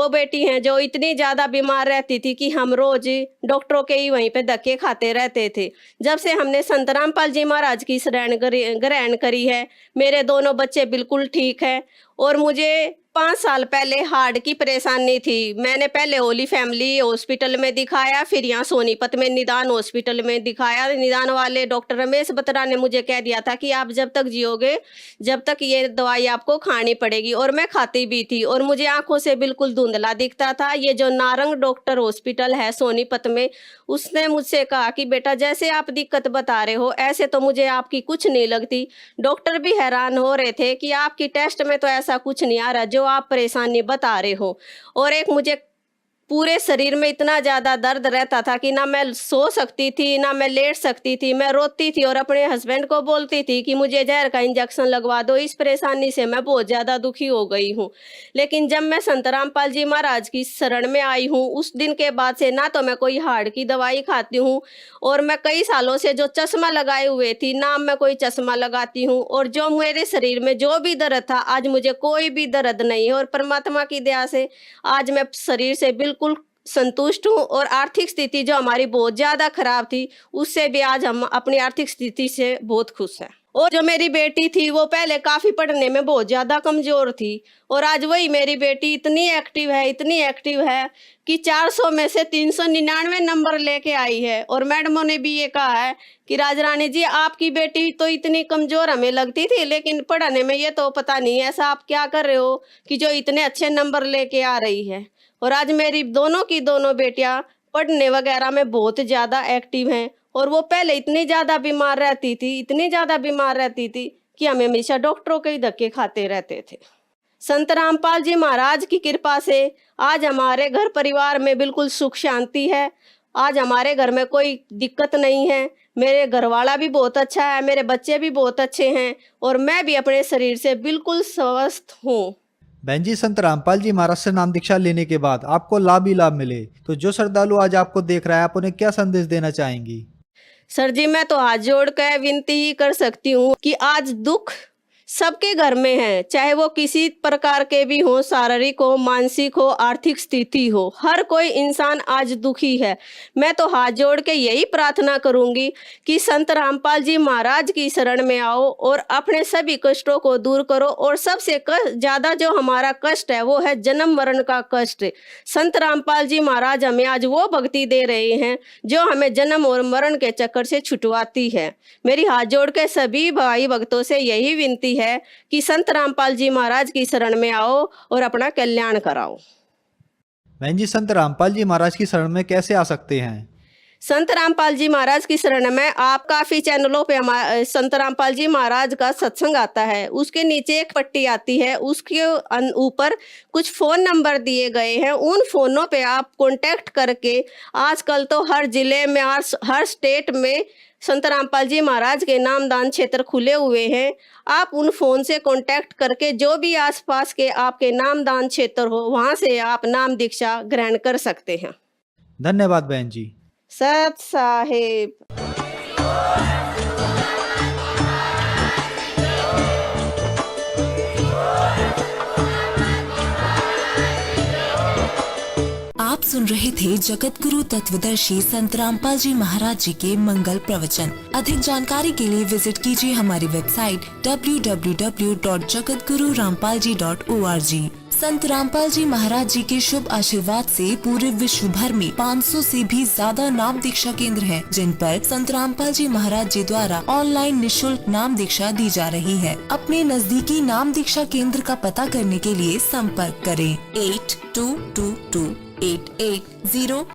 जो इतनी ज़्यादा बीमार रहती थी कि हम रोज़ डॉक्टरों के ही वहीं पे धक्के खाते रहते थे। जब से हमने संत रामपाल जी महाराज की शरण ग्रहण करी है, मेरे दोनों बच्चे बिल्कुल ठीक हैं। और मुझे 5 साल पहले हार्ट की परेशानी थी। मैंने पहले होली फैमिली हॉस्पिटल में दिखाया, फिर यहाँ सोनीपत में निदान हॉस्पिटल में दिखाया। निदान वाले डॉक्टर रमेश बत्रा ने मुझे कह दिया था कि आप जब तक जियोगे जब तक ये दवाई आपको खानी पड़ेगी, और मैं खाती भी थी और मुझे आंखों से बिल्कुल धुंधला दिखता था। ये जो नारंग डॉक्टर हॉस्पिटल है सोनीपत में, उसने मुझसे कहा कि बेटा जैसे आप दिक्कत बता रहे हो ऐसे तो मुझे आपकी कुछ नहीं लगती। डॉक्टर भी हैरान हो रहे थे कि आपकी टेस्ट में तो ऐसा कुछ नहीं आ रहा जो आप परेशानी बता रहे हो। और एक मुझे पूरे शरीर में इतना ज़्यादा दर्द रहता था कि ना मैं सो सकती थी ना मैं लेट सकती थी। मैं रोती थी और अपने हस्बैंड को बोलती थी कि मुझे जहर का इंजेक्शन लगवा दो, इस परेशानी से मैं बहुत ज़्यादा दुखी हो गई हूँ। लेकिन जब मैं संत रामपाल जी महाराज की शरण में आई हूँ, उस दिन के बाद से ना तो मैं कोई हार्ट की दवाई खाती हूँ, और मैं कई सालों से जो चश्मा लगाए हुए थी ना मैं कोई चश्मा लगाती हूँ। और जो मेरे शरीर में जो भी दर्द था आज मुझे कोई भी दर्द नहीं है। और परमात्मा की दया से आज मैं शरीर से बिल्कुल संतुष्ट हूँ। और आर्थिक स्थिति जो हमारी बहुत ज़्यादा खराब थी उससे भी आज हम अपनी आर्थिक स्थिति से बहुत खुश हैं। और जो मेरी बेटी थी वो पहले काफ़ी पढ़ने में बहुत ज़्यादा कमज़ोर थी, और आज वही मेरी बेटी इतनी एक्टिव है कि 400 में से 399 नंबर लेके आई है। और मैडमों ने भी ये कहा है कि राजरानी जी आपकी बेटी तो इतनी कमज़ोर हमें लगती थी, लेकिन पढ़ने में ये तो पता नहीं ऐसा आप क्या कर रहे हो कि जो इतने अच्छे नंबर लेके आ रही है। और आज मेरी दोनों की दोनों बेटियां पढ़ने वगैरह में बहुत ज़्यादा एक्टिव हैं। और वो पहले इतनी ज़्यादा बीमार रहती थी कि हम हमेशा डॉक्टरों के ही धक्के खाते रहते थे। संत रामपाल जी महाराज की कृपा से आज हमारे घर परिवार में बिल्कुल सुख शांति है। आज हमारे घर में कोई दिक्कत नहीं है। मेरे घरवाला भी बहुत अच्छा है, मेरे बच्चे भी बहुत अच्छे हैं, और मैं भी अपने शरीर से बिल्कुल स्वस्थ हूँ। बहन जी, संत रामपाल जी महाराज से नाम दीक्षा लेने के बाद आपको लाभ ही लाभ मिले, तो जो श्रद्धालु आज आपको देख रहा है आप उन्हें क्या संदेश देना चाहेंगी? सर जी, मैं तो हाथ जोड़कर विनती ही कर सकती हूँ कि आज दुख सबके घर में है, चाहे वो किसी प्रकार के भी हो, शारीरिक हो, मानसिक हो, आर्थिक स्थिति हो, हर कोई इंसान आज दुखी है। मैं तो हाथ जोड़ के यही प्रार्थना करूंगी कि संत रामपाल जी महाराज की शरण में आओ और अपने सभी कष्टों को दूर करो। और सबसे ज़्यादा जो हमारा कष्ट है वो है जन्म मरण का कष्ट। संत रामपाल जी महाराज हमें आज वो भक्ति दे रहे हैं जो हमें जन्म और मरण के चक्कर से छुटवाती है। मेरी हाथ जोड़ के सभी भाई भक्तों से यही विनती है कि संत रामपाल जी महाराज की शरण में आओ और अपना कल्याण कराओ। बहन जी, संत रामपाल जी महाराज की शरण में कैसे आ सकते हैं? संत रामपाल जी महाराज की शरण में आप काफ़ी चैनलों पे संत रामपाल जी महाराज का सत्संग आता है, उसके नीचे एक पट्टी आती है, उसके ऊपर कुछ फ़ोन नंबर दिए गए हैं। उन फ़ोनों पे आप कांटेक्ट करके, आजकल तो हर जिले में हर स्टेट में संत रामपाल जी महाराज के नामदान क्षेत्र खुले हुए हैं। आप उन फ़ोन से कांटेक्ट करके जो भी आसपास के आपके नामदान क्षेत्र हो वहाँ से आप नाम दीक्षा ग्रहण कर सकते हैं। धन्यवाद बहन जी। सत साहेब। आप सुन रहे थे जगत गुरु तत्वदर्शी संत रामपाल जी महाराज जी के मंगल प्रवचन। अधिक जानकारी के लिए विजिट कीजिए हमारी वेबसाइट www.jagatgururampalji.org। संत रामपाल जी महाराज जी के शुभ आशीर्वाद से पूरे विश्व भर में 500 से भी ज्यादा नाम दीक्षा केंद्र हैं, जिन पर संत रामपाल जी महाराज जी द्वारा ऑनलाइन निशुल्क नाम दीक्षा दी जा रही है। अपने नजदीकी नाम दीक्षा केंद्र का पता करने के लिए संपर्क करें 82228880